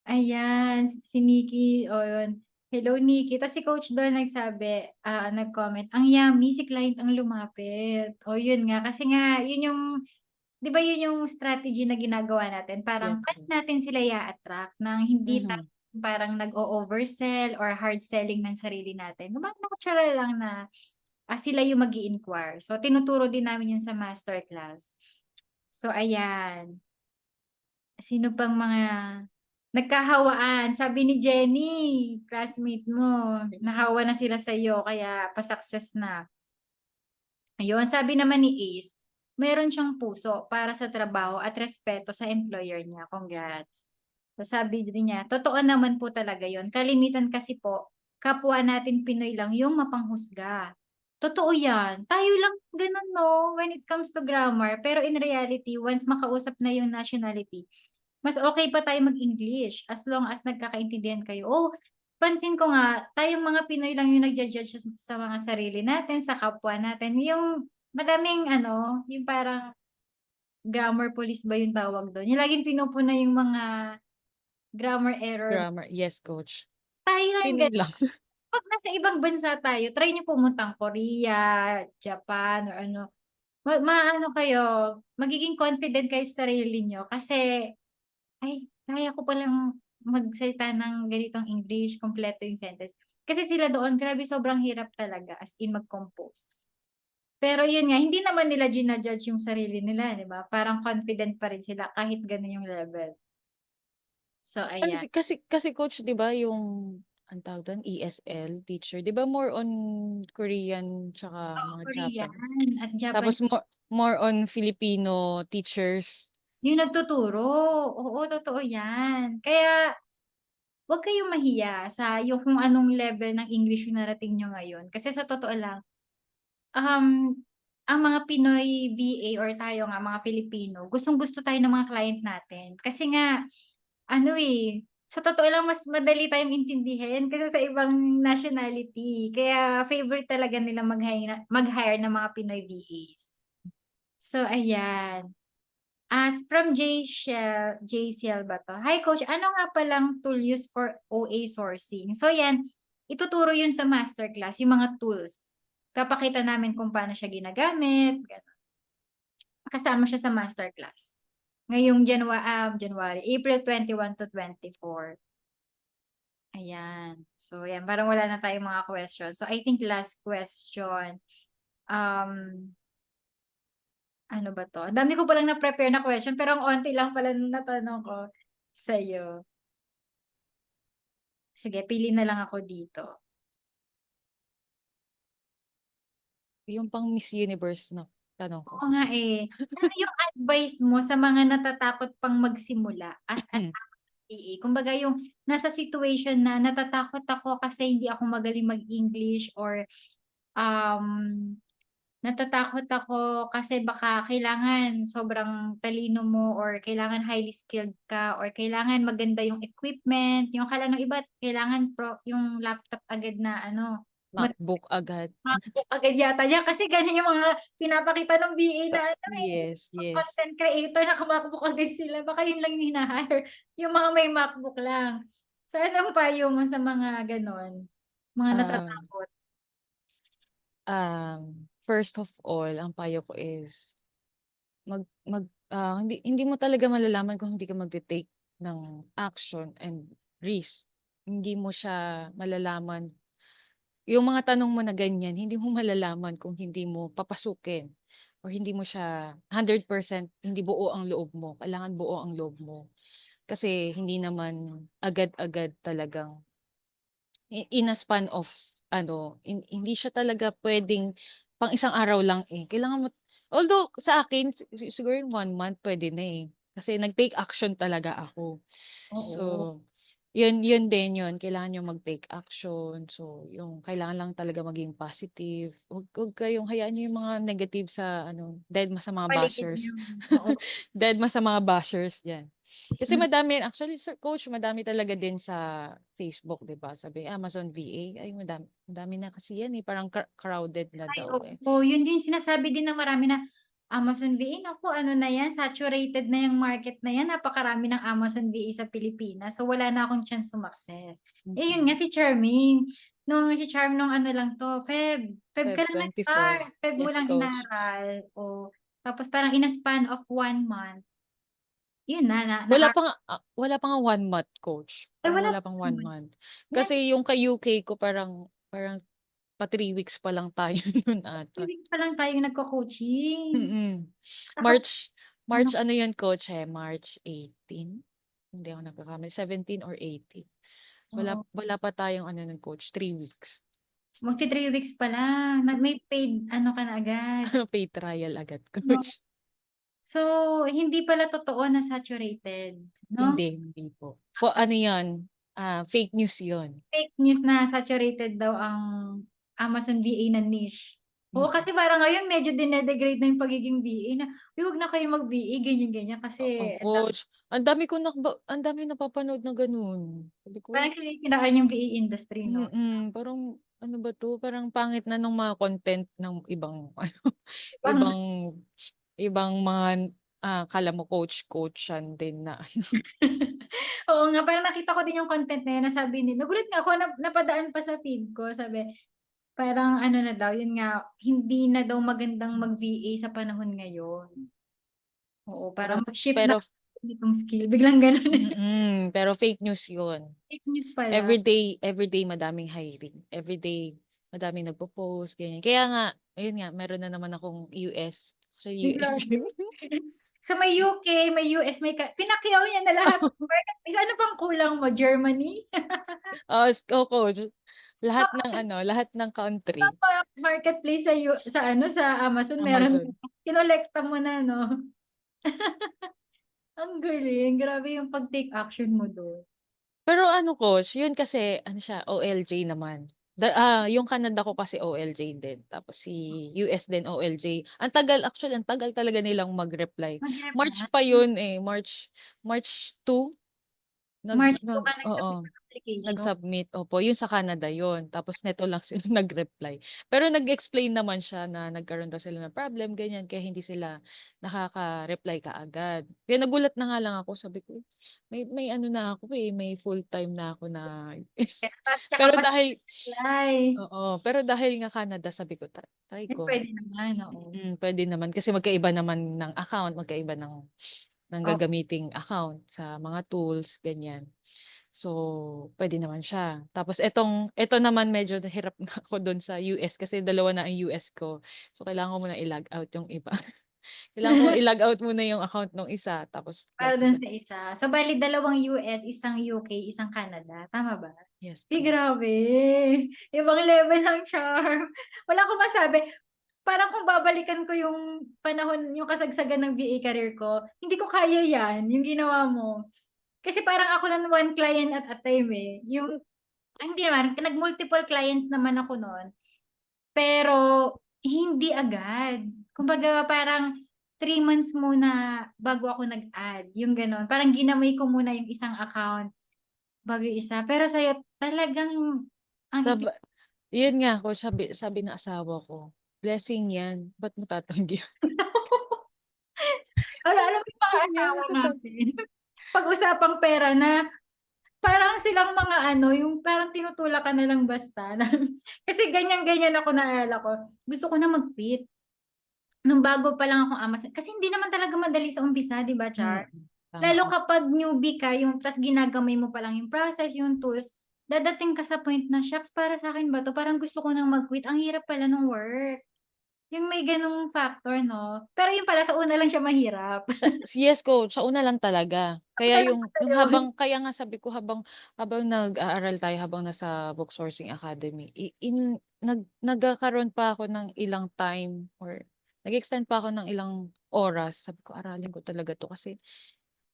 Speaker 1: Ayan, si Nikki, o yun. Hello, Nikki. Tas si Coach Don nagsabi, nag-comment, "Ang yummy, si client ang lumapit." O yun nga, kasi nga yun yung 'di ba yun yung strategy na ginagawa natin,
Speaker 2: Yes
Speaker 1: parang paano
Speaker 2: po.
Speaker 1: natin sila i-a-attract ng hindi tayo
Speaker 2: Mhm.
Speaker 1: parang nag-o-oversell or hard selling ng sarili natin. Kumbaga natural lang na, sila yung mag-i-inquire. So tinuturo din namin yun sa masterclass. So ayan. Sino pang mga nagkahawaan? Sabi ni Jenny, classmate mo, nahawa na sila sa'yo kaya pa-success na. Ayun, sabi naman ni Ace, meron siyang puso para sa trabaho at respeto sa employer niya. Congrats. So sabi din niya, totoo naman po talaga yon. Kalimitan kasi po, kapwa natin Pinoy lang yung mapanghusga. Totoo yan. Tayo lang ganun, no, when it comes to grammar. Pero in reality, once makausap na yung nationality, mas okay pa tayo mag-English as long as nagkakaintindihan kayo. Oh, pansin ko nga, tayong mga Pinoy lang yung nagja-judge sa mga sarili natin, sa kapwa natin. Yung madaming ano, yung parang grammar police ba yung tawag doon? Yung laging pinupuna yung mga grammar error.
Speaker 2: Grammar, yes coach.
Speaker 1: Tayo lang
Speaker 2: Pinoy
Speaker 1: ganun.
Speaker 2: lang.
Speaker 1: 'Pag nasa ibang bansa tayo, try niyo pumuntang Korea, Japan, or ano, maano kayo, magiging confident kayo sa sarili niyo kasi ay, kaya ko palang magsalita ng ganitong English, kumpleto yung sentence. Kasi sila doon, grabe sobrang hirap talaga, as in mag-compose. Pero yun nga, hindi naman nila judge yung sarili nila, di ba? Parang confident pa rin sila kahit ganun yung level. So, ayan.
Speaker 2: Kasi coach 'di ba yung anong tawag dun, ESL teacher 'di ba more on Korean tsaka
Speaker 1: Oo,
Speaker 2: mga Japanese?
Speaker 1: Korean at
Speaker 2: Tapos
Speaker 1: Japanese
Speaker 2: more on Filipino teachers.
Speaker 1: yung nagtuturo. Oo, totoo yan. Kaya, huwag kayong mahiya sa yung kung anong level ng English yung narating nyo ngayon. Kasi sa totoo lang, ang mga Pinoy VA or tayo nga mga Filipino, gustong-gusto tayo ng mga client natin. Kasi nga ano, sa totoo lang mas madali tayong intindihin kaysa sa ibang nationality. Kaya favorite talaga nila mag-hire ng mga Pinoy VAs. So ayan. As from JCL ba 'to? Hi coach, ano nga palang tool use for OA sourcing? So yan, ituturo yun sa masterclass, yung mga tools. Papakita namin kung paano siya ginagamit, gano'n. Kasama siya sa masterclass. Ngayong January, April 21 to 24. Ayan. So yan, parang wala na tayong mga questions. So I think last question, um, ano ba 'to? Ang dami ko palang na-prepare na question pero ang onti lang pala nung natanong ko sa'yo. Sige, pili na lang ako dito.
Speaker 2: Yung pang Miss Universe na tanong ko.
Speaker 1: Oo nga, eh. Ano yung advice mo sa mga natatakot pang magsimula as an PA? Kumbaga yung nasa situation na natatakot ako kasi hindi ako magaling mag-English or, um, natatakot ako kasi baka kailangan sobrang talino mo or kailangan highly skilled ka or kailangan maganda yung equipment, yung akala ng iba kailangan yung laptop agad na ano,
Speaker 2: MacBook agad.
Speaker 1: MacBook agad yata niya kasi ganun yung mga pinapakita ng VA na ano,
Speaker 2: Yes, yes.
Speaker 1: content creator naka-MacBook agad sila baka yun lang yung hina-hire, yung mga may MacBook lang. So, anong payo mo sa mga gano'n, mga
Speaker 2: Um,
Speaker 1: natatakot?
Speaker 2: First of all, ang payo ko is hindi mo talaga malalaman kung hindi ka magte-take ng action and risk. Hindi mo siya malalaman yung mga tanong mo na ganyan, hindi mo malalaman kung hindi mo papasukin or hindi mo siya 100% hindi buo ang loob mo. Kailangan buo ang loob mo. Kasi hindi naman agad-agad talagang in a span of ano, hindi siya talaga puwedeng pang isang araw lang, eh. Kailangan mo although sa akin siguro yung 1 month puwede na, eh. Kasi nag-take action talaga ako. So,
Speaker 1: Oo.
Speaker 2: yun din yun, kailangan niyong mag-take action. So, yung kailangan lang talaga maging positive. Huwag kayong hayaan niyo yung mga negative sa ano, dedma sa mga
Speaker 1: Paligid niyo.
Speaker 2: bashers.
Speaker 1: Oo.
Speaker 2: Dedma sa mga bashers, yan. Kasi
Speaker 1: Hmm,
Speaker 2: madami actually sir coach, madami talaga din sa Facebook, 'di ba? Sabi Amazon VA, ay madami madami na kasi yan, eh, parang crowded na
Speaker 1: ay,
Speaker 2: daw, eh.
Speaker 1: oo. Yun din sinasabi din ng marami na Amazon VA, naku, ano na yan, saturated na yung market na yan. Napakarami ng Amazon VA sa Pilipinas. So, wala na akong chance sumakses. Eh, yun
Speaker 2: Mm.
Speaker 1: nga si Charmaine. Nung si Charm nung ano lang to, Feb
Speaker 2: Feb
Speaker 1: ka lang
Speaker 2: 24.
Speaker 1: nag-start. Feb mo
Speaker 2: Yes,
Speaker 1: lang
Speaker 2: coach.
Speaker 1: inaral. O, tapos parang in a span of 1 month, yun
Speaker 2: Wala pa nga 1 month, coach.
Speaker 1: ay,
Speaker 2: Parang
Speaker 1: wala
Speaker 2: wala
Speaker 1: pa
Speaker 2: pang 1
Speaker 1: naman.
Speaker 2: month.
Speaker 1: Yan,
Speaker 2: Kasi yung kay UK ko parang parang pa 3 weeks pa lang tayo nun
Speaker 1: 3
Speaker 2: ata.
Speaker 1: weeks pa lang tayo nagko-coaching.
Speaker 2: Mm.
Speaker 1: Ako,
Speaker 2: March
Speaker 1: ano,
Speaker 2: March ano yun, coach, eh, March 18? Hindi ako nagkakamali, 17 or 18. Wala
Speaker 1: oo.
Speaker 2: wala pa tayong ano nun, coach, 3 weeks.
Speaker 1: Magti 3 weeks pa lang. May paid ano ka na agad.
Speaker 2: Paid trial agad,
Speaker 1: No.
Speaker 2: coach.
Speaker 1: So, hindi pala totoo na saturated, no?
Speaker 2: Hindi po. Ano yun, fake news yun.
Speaker 1: Fake news na saturated daw ang Amazon VA na niche. Oo,
Speaker 2: Mm.
Speaker 1: kasi parang ngayon medyo dinedegrade na yung pagiging VA na, "Uy, huwag na kayo mag-VA, ganyan-ganyan
Speaker 2: Oo,
Speaker 1: kasi ang dami."
Speaker 2: coach. Ang dami napapanood na gano'n. Sabi ko,
Speaker 1: Parang sinisinaan yung VA industry, no?
Speaker 2: parang ano ba 'to, parang pangit na nung mga content ng ibang ano,
Speaker 1: Ibang,
Speaker 2: ibang ibang mga, akala mo coach-coachan din na
Speaker 1: oo nga, parang nakita ko din yung content na yun na sabi ni nagulat nga ako, napadaan pa sa feed ko, sabi, parang ano na daw, yun nga, hindi na daw magandang mag-VA sa panahon ngayon. Oo,
Speaker 2: pero
Speaker 1: parang mag-shift na
Speaker 2: pero
Speaker 1: itong skill, biglang gano'n.
Speaker 2: pero fake news 'yun.
Speaker 1: Fake news pala.
Speaker 2: Everyday madaming hiring, everyday madaming nagpo-post, ganyan. Kaya nga, ayun nga, meron na naman akong US,
Speaker 1: Ay,
Speaker 2: actually US
Speaker 1: grabe.
Speaker 2: yun.
Speaker 1: So, may UK, may US, pinakyaw niya na lahat. Marketplace, ano pang kulang mo, Germany?
Speaker 2: Coach, lahat ng country,
Speaker 1: Marketplace sa ano, sa Amazon meron
Speaker 2: Amazon.
Speaker 1: kinolekta mo na, 'no? Ang galing, grabe yung pag-take action mo dun.
Speaker 2: Pero ano, coach, yun kasi ano siya, OLJ naman. Yung Canada ko kasi OLJ din, tapos si US din OLJ. Actually ang tagal talaga nilang mag-reply. March
Speaker 1: Mag-reply.
Speaker 2: pa yun, eh, March 2
Speaker 1: March 2
Speaker 2: nag
Speaker 1: ka nag-submit
Speaker 2: oo.
Speaker 1: ng application.
Speaker 2: Nag-submit, opo, yun sa Canada yun. Tapos neto lang sila nag-reply. Pero nag-explain naman siya na nagkaroon daw sila ng problem, ganyan, kaya hindi sila nakaka-reply kaagad. Kaya nagulat na nga lang ako, sabi ko, may ano na ako, eh, may full-time na ako na yes.
Speaker 1: Tsaka
Speaker 2: Pero
Speaker 1: pa
Speaker 2: dahil
Speaker 1: apply.
Speaker 2: pero dahil nga Canada, sabi ko, try
Speaker 1: Eh,
Speaker 2: ko.
Speaker 1: puwede naman, oo.
Speaker 2: Puwede naman kasi magkaiba naman ng account, magkaiba ng
Speaker 1: Oh,
Speaker 2: gagamiting account sa mga tools, ganyan. So, puwede naman siya. Tapos eto naman medyo nahirap nga ako dun sa US kasi dalawa na ang US ko. So, kailangan ko munang i-log out yung iba. Kailangan ko i-log out muna yung account nung isa tapos
Speaker 1: para dun sa isa. So, bale dalawang US, isang UK, isang Canada, tama ba?
Speaker 2: yes, correct.
Speaker 1: Grabe. Ibang level ng charm. Wala akong masabi. Parang kung babalikan ko yung panahon, yung kasagsagan ng VA career ko, hindi ko kaya yan, yung ginawa mo. Kasi parang ako ng one client at a time, eh. Hindi naman, nag-multiple clients naman ako noon. Pero, hindi agad. Kumbaga, parang 3 months muna bago ako nag-add. Yung gano'n. Parang ginamay ko muna yung isang account bago yung isa. Pero sa'yo, talagang ang
Speaker 2: Sab
Speaker 1: ipin.
Speaker 2: Yun nga ako sabi sabi ng asawa ko, "Blessing yan, ba't mo tatanggihan?"
Speaker 1: Alam mo yung mga
Speaker 2: Blessing yan,
Speaker 1: asawa
Speaker 2: ba't mo
Speaker 1: natin, pag-usapang pera na, parang silang mga ano, yung parang tinutulak ka na lang basta. Kasi ganyan-ganyan ako, naalala ko. Gusto ko na mag-quit. Nung bago pa lang akong Amazon, kasi hindi naman talaga madali sa umpisa, 'di ba, Char?
Speaker 2: Tama
Speaker 1: Lalo
Speaker 2: ka.
Speaker 1: kapag newbie ka, yung ta's ginagamay mo pa lang yung process, yung tools, dadating ka sa point na, "Shucks, para sa'kin ba 'to? Parang gusto ko nang mag-quit, ang hirap pala nung work." Yung may gano'ng factor, 'no? Pero yun pala, sa una lang siya mahirap.
Speaker 2: Yes, coach, sa una lang talaga. Kaya
Speaker 1: Pagtagal pa yun.
Speaker 2: kaya nga sabi ko habang nag-aaral tayo, habang nasa book sourcing academy, nagkakaroon pa ako ng ilang time or nag-extend pa ako ng ilang oras. Sabi ko, aralin ko talaga 'to kasi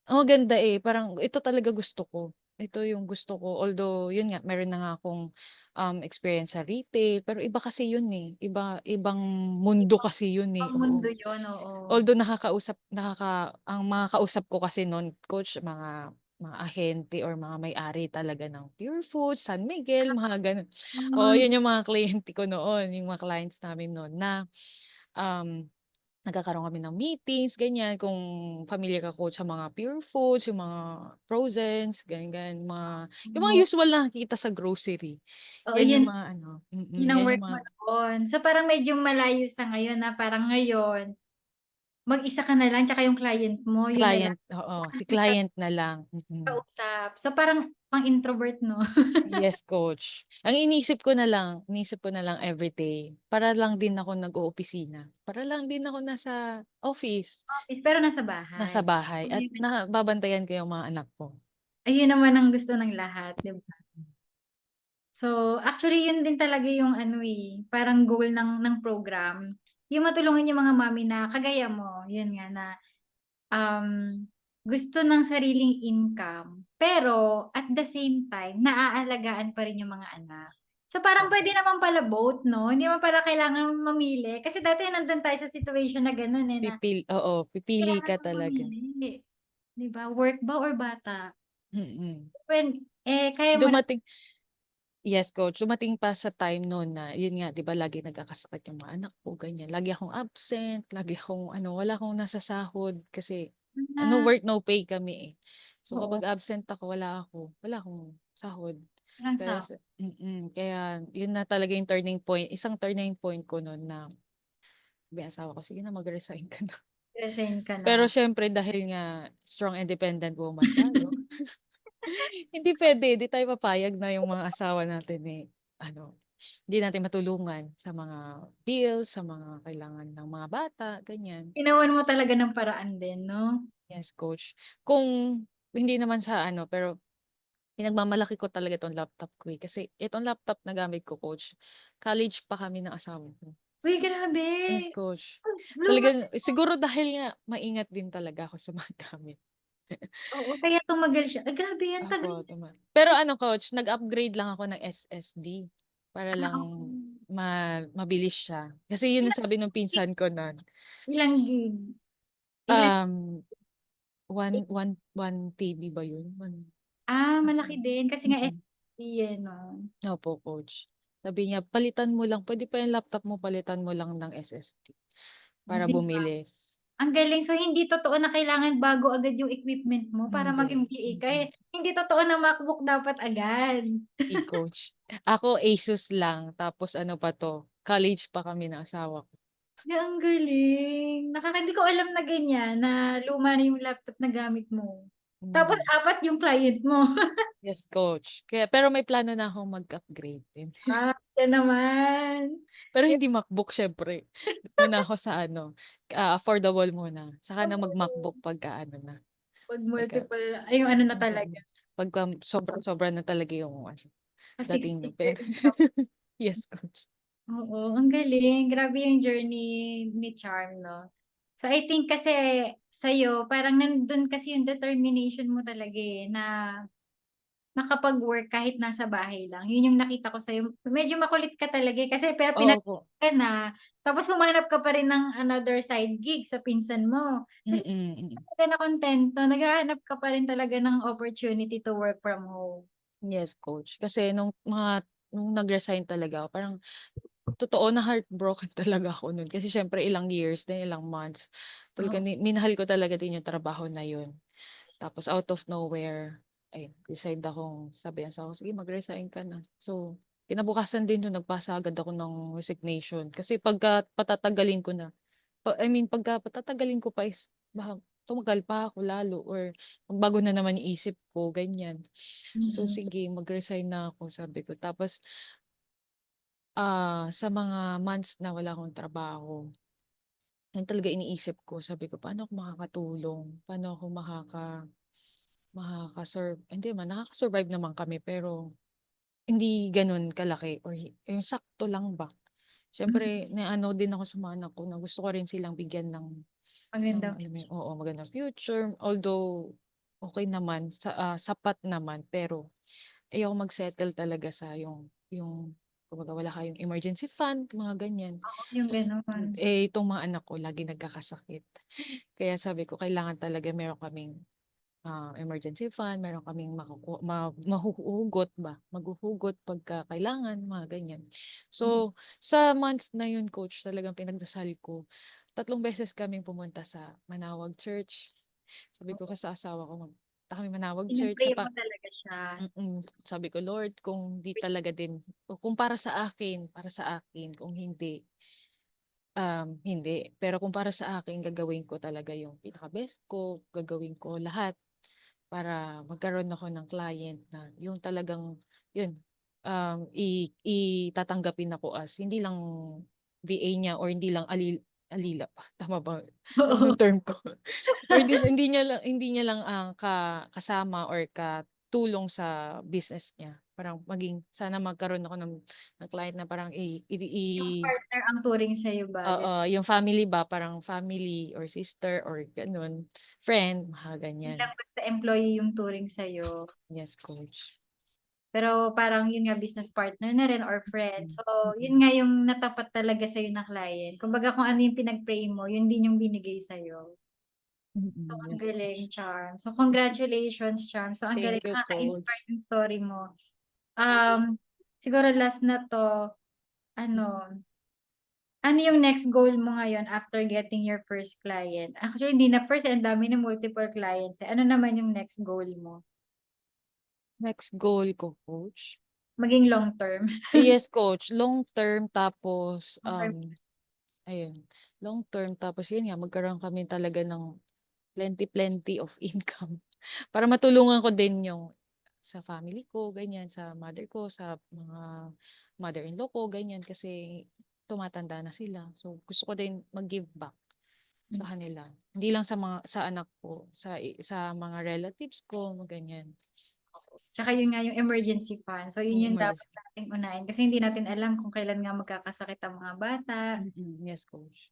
Speaker 2: ang maganda, eh, parang ito talaga gusto ko. ito yung gusto ko. Although yun nga meron na nga akong, experience sa retail, pero iba kasi yun, eh, ibang mundo
Speaker 1: Ibang
Speaker 2: kasi yun, eh,
Speaker 1: ibang mundo
Speaker 2: oo.
Speaker 1: yun, oo.
Speaker 2: Although ang mga kausap ko kasi nun coach mga ahente or mga may-ari talaga ng Pure Foods, San Miguel, mga gano'n. Oo,
Speaker 1: Ah,
Speaker 2: yun yung mga kliyente ko noon, yung mga clients namin nun na, um nagkakaroon kami ng meetings, ganyan, kung familiar ka coach sa mga pure foods, yung mga frozens, ganyan, ganyan, yung mga
Speaker 1: oo.
Speaker 2: usual na nakikita sa grocery.
Speaker 1: Oo,
Speaker 2: Yan
Speaker 1: yun
Speaker 2: yung mga ano,
Speaker 1: yun ang
Speaker 2: yan
Speaker 1: work
Speaker 2: yung
Speaker 1: mo
Speaker 2: mga
Speaker 1: noon. So, parang medyo malayo sa ngayon na parang ngayon, mag-isa ka na lang tsaka yung client mo, yun na lang
Speaker 2: client, oo, si client na lang.
Speaker 1: kausap. So, parang pang-introvert 'no?
Speaker 2: Yes, coach. Iniisip ko na lang everyday, para lang din ako nag-oopisina, para lang din ako nasa office,
Speaker 1: Office, pero nasa
Speaker 2: nasa
Speaker 1: bahay.
Speaker 2: bahay at babantayan ko yung mga anak ko.
Speaker 1: Ayun naman ang gusto ng lahat, 'di ba? So, actually yun din talaga yung ano, eh, parang goal ng program. Yung matulungan yung mga mommy na kagaya mo, yun nga na, um, gusto ng sariling income, pero at the same time naaalagaan pa rin yung mga anak. So, parang
Speaker 2: Oo,
Speaker 1: puwede naman pala both 'no? Hindi naman pala kailangan mamili. Kasi dati nandun tayo sa situation na gano'n, eh, na
Speaker 2: oo, pipili
Speaker 1: kailangan
Speaker 2: ka
Speaker 1: mong
Speaker 2: talaga.
Speaker 1: mamili, 'di ba? Work ba or bata?
Speaker 2: Mm.
Speaker 1: Kaya mo na
Speaker 2: Dumating Yes, coach. Dumating pa sa time no'n na yun nga 'di ba lagi nagkakasakit yung mga anak ko, ganyan. Lagi akong absent, lagi akong ano, wala akong nasasahod kasi no
Speaker 1: na
Speaker 2: work, no pay kami, eh. So
Speaker 1: oo,
Speaker 2: kapag absent ako, wala akong sahod.
Speaker 1: parang
Speaker 2: Kaya
Speaker 1: sa
Speaker 2: kaya yun na talaga yung turning point, isang turning point ko no'n na sabi ng asawa ko, "Sige na mag-resign ka na."
Speaker 1: resign ka na.
Speaker 2: Pero siyempre dahil nga strong independent woman tayo hindi puwede, 'di tayo papayag na yung mga asawa natin, eh, ano, hindi natin matulungan sa mga bills, sa mga kailangan ng mga bata, ganyan.
Speaker 1: Ginawan mo talaga ng paraan din 'no?
Speaker 2: Yes, coach. Kung hindi naman sa ano, pero pinagmamalaki ko talaga 'tong laptop ko, eh, kasi itong laptop na gamit ko, coach, college pa kami ng asawa ko.
Speaker 1: Uy, grabe!
Speaker 2: Yes, coach.
Speaker 1: Luma
Speaker 2: Talagang siguro dahil nga maingat din talaga ako sa mga gamit.
Speaker 1: Oo, kaya tumagal siya. Ay, grabe ang tagal.
Speaker 2: Opo, pero ano coach, nag-upgrade lang ako ng SSD para lang
Speaker 1: Okey.
Speaker 2: mabilis siya. Kasi yun ang
Speaker 1: Ilang
Speaker 2: sabi nung pinsan ko nun,
Speaker 1: ilang gig? Ilan
Speaker 2: um, one TB ba yun?
Speaker 1: malaki din kasi nga
Speaker 2: Mm.
Speaker 1: SSD, eh, 'no?
Speaker 2: Opo coach. Sabi niya, "Palitan mo lang, puwede pa yung laptop mo palitan mo lang ng SSD para
Speaker 1: 'Di ba?
Speaker 2: bumilis."
Speaker 1: Ang galing. So, hindi totoo na kailangan bago agad yung equipment mo para maging
Speaker 2: Hindi,
Speaker 1: VA ka, eh. Hindi totoo na MacBook dapat agad.
Speaker 2: hindi coach. Ako Asus lang tapos ano pa 'to, college pa kami ng asawa ko.
Speaker 1: Ang galing. Hindi ko alam na ganyan, na luma na yung laptop na gamit mo. Tapos
Speaker 2: Hmm.
Speaker 1: 4 yung client mo.
Speaker 2: Yes, coach. Pero may plano na akong mag-upgrade din.
Speaker 1: Siya naman.
Speaker 2: Pero hindi MacBook siyempre. Muna ako sa ano, affordable muna. Saka na mag-MacBook pagka ano na,
Speaker 1: 'Pag
Speaker 2: pagka
Speaker 1: multiple ay yung ano na talaga,
Speaker 2: pagka sobra-sobra na talaga yung ano,
Speaker 1: six
Speaker 2: dating ng pera.
Speaker 1: figure income.
Speaker 2: Yes, coach.
Speaker 1: Oo, ang galing. Grabe yung journey ni Charm 'no. So, I think kasi sa'yo parang nandun kasi yung determination mo talaga, eh, na makapag-work kahit nasa bahay lang. Yun yung nakita ko sa'yo. Medyo makulit ka talaga, eh, kasi pero
Speaker 2: Opo.
Speaker 1: ka na, tapos humanap ka pa rin ng another side gig sa pinsan mo.
Speaker 2: Mm,
Speaker 1: Kasi
Speaker 2: mm.
Speaker 1: ka na kuntento, naghahanap ka pa rin talaga ng opportunity to work from home.
Speaker 2: Yes, coach. Kasi nung nag-resign talaga ako, parang totoo na heartbroken talaga ako nun. Kasi siyempre ilang years din, ilang months.
Speaker 1: Oo,
Speaker 2: Talaga minahal ko talaga din yung trabaho na yun. Tapos out of nowhere, ay decide akong sabihan sa ako, "Sige mag-resign ka na." So, kinabukasan din nun nagpasa agad ako ng resignation kasi pagka patatagalin ko na, pagka patatagalin ko pa is baka tumagal pa ako lalo or magbago na naman yung isip ko, ganyan. So,
Speaker 1: mm.
Speaker 2: sige mag-resign na ako sabi ko. Tapos, sa mga months na wala akong trabaho, yun talaga iniisip ko, sabi ko, "Paano ako makakatulong? Paano ako hindi man, nakaka-survive naman kami pero hindi gano'n kalaki or yung sakto lang ba. Siyempre naano din ako sa mga anak ko na gusto ko rin silang bigyan ng
Speaker 1: Magandang
Speaker 2: alam mo yun, oo, magandang future. Although okey naman, sapat naman pero ayoko mag-settle talaga sa yung kumbaga wala kayong emergency fund, mga ganyan.
Speaker 1: Yung gano'n.
Speaker 2: Itong mga anak ko laging nagkakasakit. Kaya sabi ko kailangan talaga meron kaming, emergency fund, meron kaming mahuhugot ba, maghuhugot pagka kailangan, mga ganyan.
Speaker 1: Mm.
Speaker 2: So, sa months na yun coach talagang pinagdasal ko, 3 beses kaming pumunta sa Manawag Church. Sabi ko sa asawa ko, "Punta kami Manawag Church."
Speaker 1: Pinag-pray mo talaga siya.
Speaker 2: Sabi ko, "Lord kung di talaga din o kung para sa akin, kung hindi, hindi. Pero kung para sa akin gagawin ko talaga yung pinaka-best ko, gagawin ko lahat para magkaroon ako ng client na yung talagang yun, tatanggapin ako as hindi lang VA niya or hindi lang alila ba, tama ba yung
Speaker 1: Oo.
Speaker 2: term ko? Or hindi niya lang ang kasama or katulong sa business niya. Parang sana magkaroon ako ng client na parang
Speaker 1: Yung partner ang turing sa'yo ba,
Speaker 2: oo, yung family ba, parang family or sister or gano'n, friend, mga
Speaker 1: hindi
Speaker 2: ganyan.
Speaker 1: lang basta employee yung turing sa'yo.
Speaker 2: Yes, coach.
Speaker 1: Pero parang yun nga business partner na rin or friend.
Speaker 2: Mm,
Speaker 1: So, yun
Speaker 2: mm,
Speaker 1: nga yung natapat talaga sa'yo na client. Kumbaga kung ano yung pinag-pray mo, yun din yung binigay sa'yo. So, ang
Speaker 2: yes.
Speaker 1: galing, Charm. So, congratulations, Charm. So, ang galing,
Speaker 2: Thank you,
Speaker 1: nakaka-inspire
Speaker 2: coach.
Speaker 1: yung story mo. Siguro last na 'to, ano, ano yung next goal mo ngayon after getting your first client? Actually, hindi na first, ang dami na multiple clients, eh. Ano naman yung next goal mo?
Speaker 2: Next goal ko, coach?
Speaker 1: Maging long term?
Speaker 2: Yes, coach, long term tapos,
Speaker 1: Long term.
Speaker 2: ayun, long term tapos yun nga magkaroon kami talaga ng plenty of income para matulungan ko din yung sa family ko, ganyan, sa mother ko, sa mga mother-in-law ko, ganyan. Kasi tumatanda na sila. So, gusto ko din mag-give back sa kanila. Hindi lang sa anak ko, sa mga relatives ko, ganyan.
Speaker 1: Tsaka yun nga yung emergency fund. So, yun
Speaker 2: Yung
Speaker 1: yung dapat
Speaker 2: emergency.
Speaker 1: nating unahin kasi hindi natin alam kung kailan nga magkakasakit ang mga bata.
Speaker 2: Yes, coach.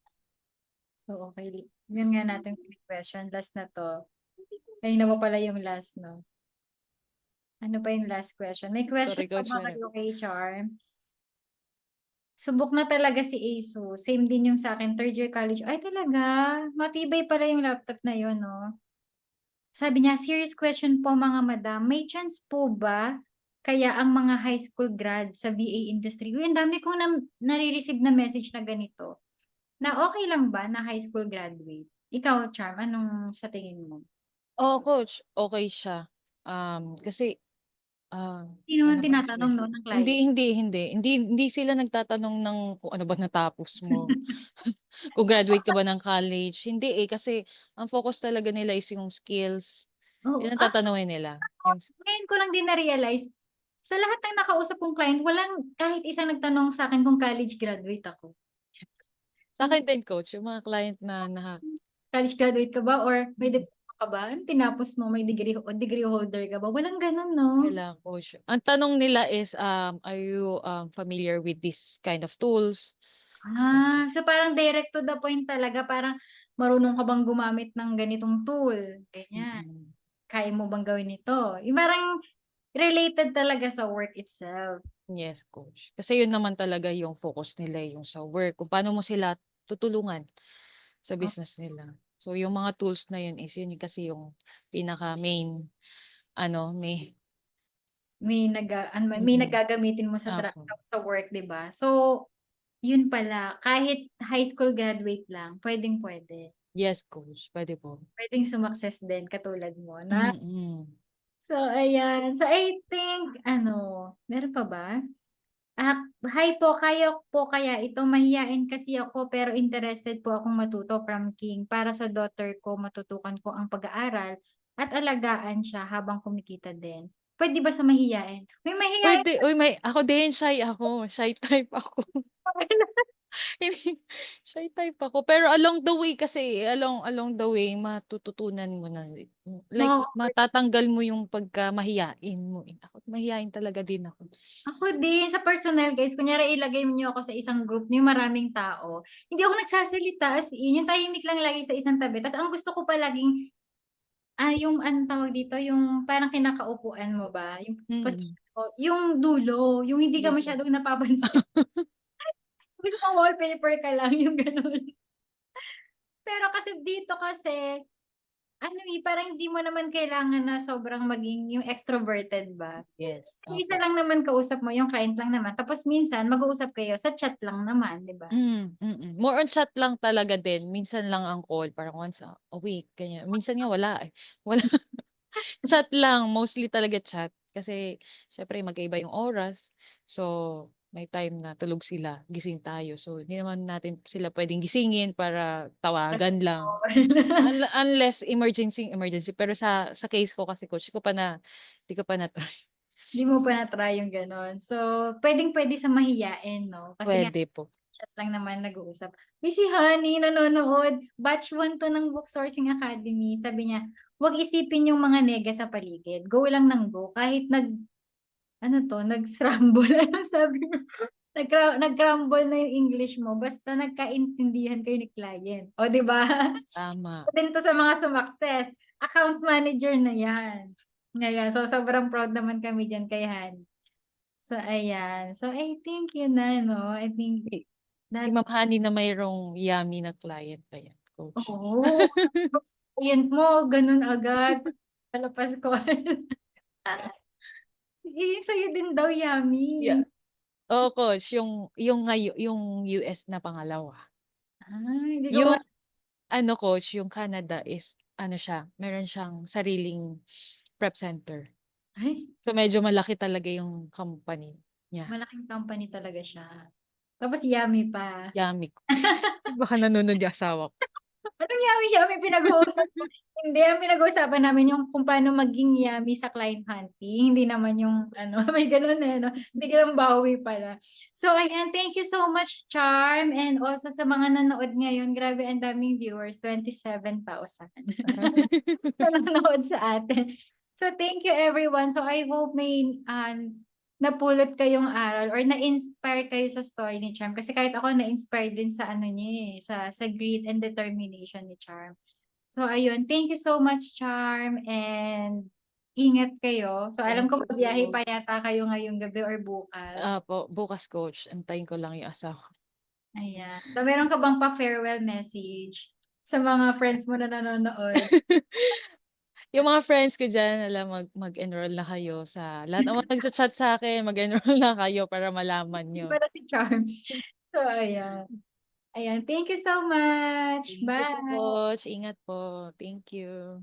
Speaker 1: So, okay. Yun nga natin question. Last na 'to. Kanina pa pala yung last 'no? Ano pa yung last question? May question
Speaker 2: Sorry,
Speaker 1: pa
Speaker 2: coach.
Speaker 1: ba kayo kay Charm? Subok na talaga si ASUS. Same din yung sa'kin, third year college. Ay talaga? Matibay pala yung laptop na yun 'no? Sabi niya, "Serious question po mga madam, may chance po ba kaya ang mga high school grad sa VA industry?" Uy, ang dami kong nare-receive na message na ganito, na okey lang ba na high school graduate? Ikaw, Charm, anong sa tingin mo?
Speaker 2: Oo, coach. Okey siya. Kasi,
Speaker 1: Hindi naman
Speaker 2: paano ba
Speaker 1: tinatanong
Speaker 2: explain?
Speaker 1: 'no ng client.
Speaker 2: Hindi sila nagtatanong ng kung ano ba natapos mo, kung graduate ka ba ng college, hindi, kasi ang focus talaga nila is yung skills.
Speaker 1: Oo,
Speaker 2: 'Yun ang tatanungin nila, yung
Speaker 1: ngayon ko lang din na-realize, sa lahat ng nakausap kong client walang kahit isang nagtanong sa'kin kung college graduate ako. So,
Speaker 2: sa'kin din coach, yung mga client na
Speaker 1: college graduate ka ba or may
Speaker 2: mm,
Speaker 1: diploma ka ba? Anong tinapos mo, may degree holder ka ba? Walang gano'n 'no?
Speaker 2: wala coach. Ang tanong nila is, "Are you, familiar with this kind of tools?" Gano'n.
Speaker 1: So parang direct to the point talaga, parang marunong ka bang gumamit ng ganitong tool, ganyan.
Speaker 2: Mm.
Speaker 1: Kaya mo bang gawin ito? Yung parang related talaga sa work itself.
Speaker 2: Yes, coach. Kasi yun naman talaga yung focus nila, yung sa work, kung paano mo sila tutulungan sa
Speaker 1: Oh,
Speaker 2: business nila. So, yung mga tools na yun is yun kasi yung pinaka-main ano,
Speaker 1: may
Speaker 2: mm,
Speaker 1: nagagamitin mo
Speaker 2: opo.
Speaker 1: sa work, 'di ba? So, yun pala, kahit high school graduate lang, puwedeng-puwede.
Speaker 2: Yes, coach, puwede po.
Speaker 1: Puwedeng sumakses din katulad mo na
Speaker 2: Mm.
Speaker 1: so ayan. So I think ano, meron pa ba? Hi po, kaya po kaya ito? Mahiyain kasi ako pero interested po akong matuto from King. Para sa daughter ko, matutukan ko ang pag-aaral at alagaan siya habang kumikita din. Puwede ba sa mahiyain? May mahiyain
Speaker 2: Puwede, uy, ako din, shy type ako. Hindi, shy type ako, pero along the way matututunan mo na, like
Speaker 1: no,
Speaker 2: matatanggal mo yung pagka-mahiyain mo, eh. Ako mahiyain talaga din ako.
Speaker 1: ako din sa personal guys, kunyari ilagay niyo ako sa isang group na yung maraming tao, hindi ako nagsasalita as in, yung tahimik lang lagi sa isang tabi. Tas ang gusto ko palaging Yung anong tawag dito, yung parang kinakaupuan mo ba, yung
Speaker 2: Mm.
Speaker 1: position mo, yung dulo, yung hindi ka
Speaker 2: Yes, yes.
Speaker 1: masyadong napapansin. Gusto mo wallpaper ka lang, yung gano'n. Pero kasi dito kasi, ano, parang hindi mo naman kailangan na sobrang maging yung extroverted ba.
Speaker 2: Yes,
Speaker 1: Kasi isa
Speaker 2: opo.
Speaker 1: lang naman kausap mo, yung client lang naman, tapos minsan mag-uusap kayo sa chat lang naman, 'di ba?
Speaker 2: More on chat lang talaga din, minsan lang ang call parang once a week ganyan. Minsan nga wala, eh, wala chat lang, mostly talaga chat. Kasi siyempre magkaiba yung oras, so may time na tulog sila, gising tayo. So hindi naman natin sila puwedeng gisingin para tawagan lang. Unless emergency, emergency. Pero sa case ko kasi coach, di ko pa na-try.
Speaker 1: Hindi mo pa na-try yung gano'n. So, puwedeng-puwede sa mahiyain 'no, kasi nga
Speaker 2: Puwede po.
Speaker 1: chat lang naman nag-uusap. Uy, si Honey nanonood, batch 1 'to ng Book Sourcing Academy. Sabi niya, "Wag isipin yung mga nega sa paligid, go lang ng go kahit ano 'to, nag-scramble." Anong sabi niya? Nag-crumble na yung English mo basta nagkaintindihan kayo ni client. Oh, 'di ba?
Speaker 2: Tama.
Speaker 1: Din 'to sa mga sumakses, account manager na 'yan. Ngayon, so sobrang proud naman kami diyan kay Han. So ayan, so I think yun na 'no, I think
Speaker 2: Si si
Speaker 1: that
Speaker 2: Ma'am Honey na mayroong yummy na client pa yan, coach.
Speaker 1: oo, tapos client mo ganun agad, palapas ko. Eh, sa'yo din daw
Speaker 2: Yeah.
Speaker 1: yummy.
Speaker 2: Oo, coach, yung US na pangalawa.
Speaker 1: Hindi ko nga
Speaker 2: Yung ano coach, yung Canada is ano siya, meron siyang sariling prep center.
Speaker 1: ay,
Speaker 2: So medyo malaki talaga yung company niya.
Speaker 1: malaking company talaga siya. Tapos yummy pa.
Speaker 2: Yummy ko. Baka nanonood yung asawa ko.
Speaker 1: Anong yummy-yummy pinag-uusap mo? Hindi, ang pinag-uusapan namin yung kung paano maging yummy sa client hunting, hindi naman yung ano, may gano'n eh, 'no? Biglang bawi pala. So ayan, thank you so much, Charm, and also sa mga nanood ngayon. Grabe ang daming viewers, 27,000 nanonood sa atin. So thank you everyone. So I hope may napulot kayong aral or na-inspire kayo sa story ni Charm. Kasi kahit ako na-inspire din sa ano niya eh, sa grit and determination ni Charm. So ayun, thank you so much Charm and ingat kayo. So alam
Speaker 2: Thank
Speaker 1: ko
Speaker 2: you
Speaker 1: magbiyahe
Speaker 2: po.
Speaker 1: pa yata kayo ngayong gabi or bukas.
Speaker 2: Opo, bukas coach, antayin ko lang yung asawa ko.
Speaker 1: Ayan. So meron ka bang pa-farewell message sa mga friends mo na nanonood?
Speaker 2: Yung mga friends ko diyan, hala mag-enroll na kayo sa lahat ng mga nagcha-chat sa'kin, mag-enroll na kayo para malaman
Speaker 1: Hindi
Speaker 2: niyo.
Speaker 1: pala si Charm. So ayan. Ayan, thank you so much.
Speaker 2: Thank you po
Speaker 1: Bye.
Speaker 2: coach, ingat po. Thank you.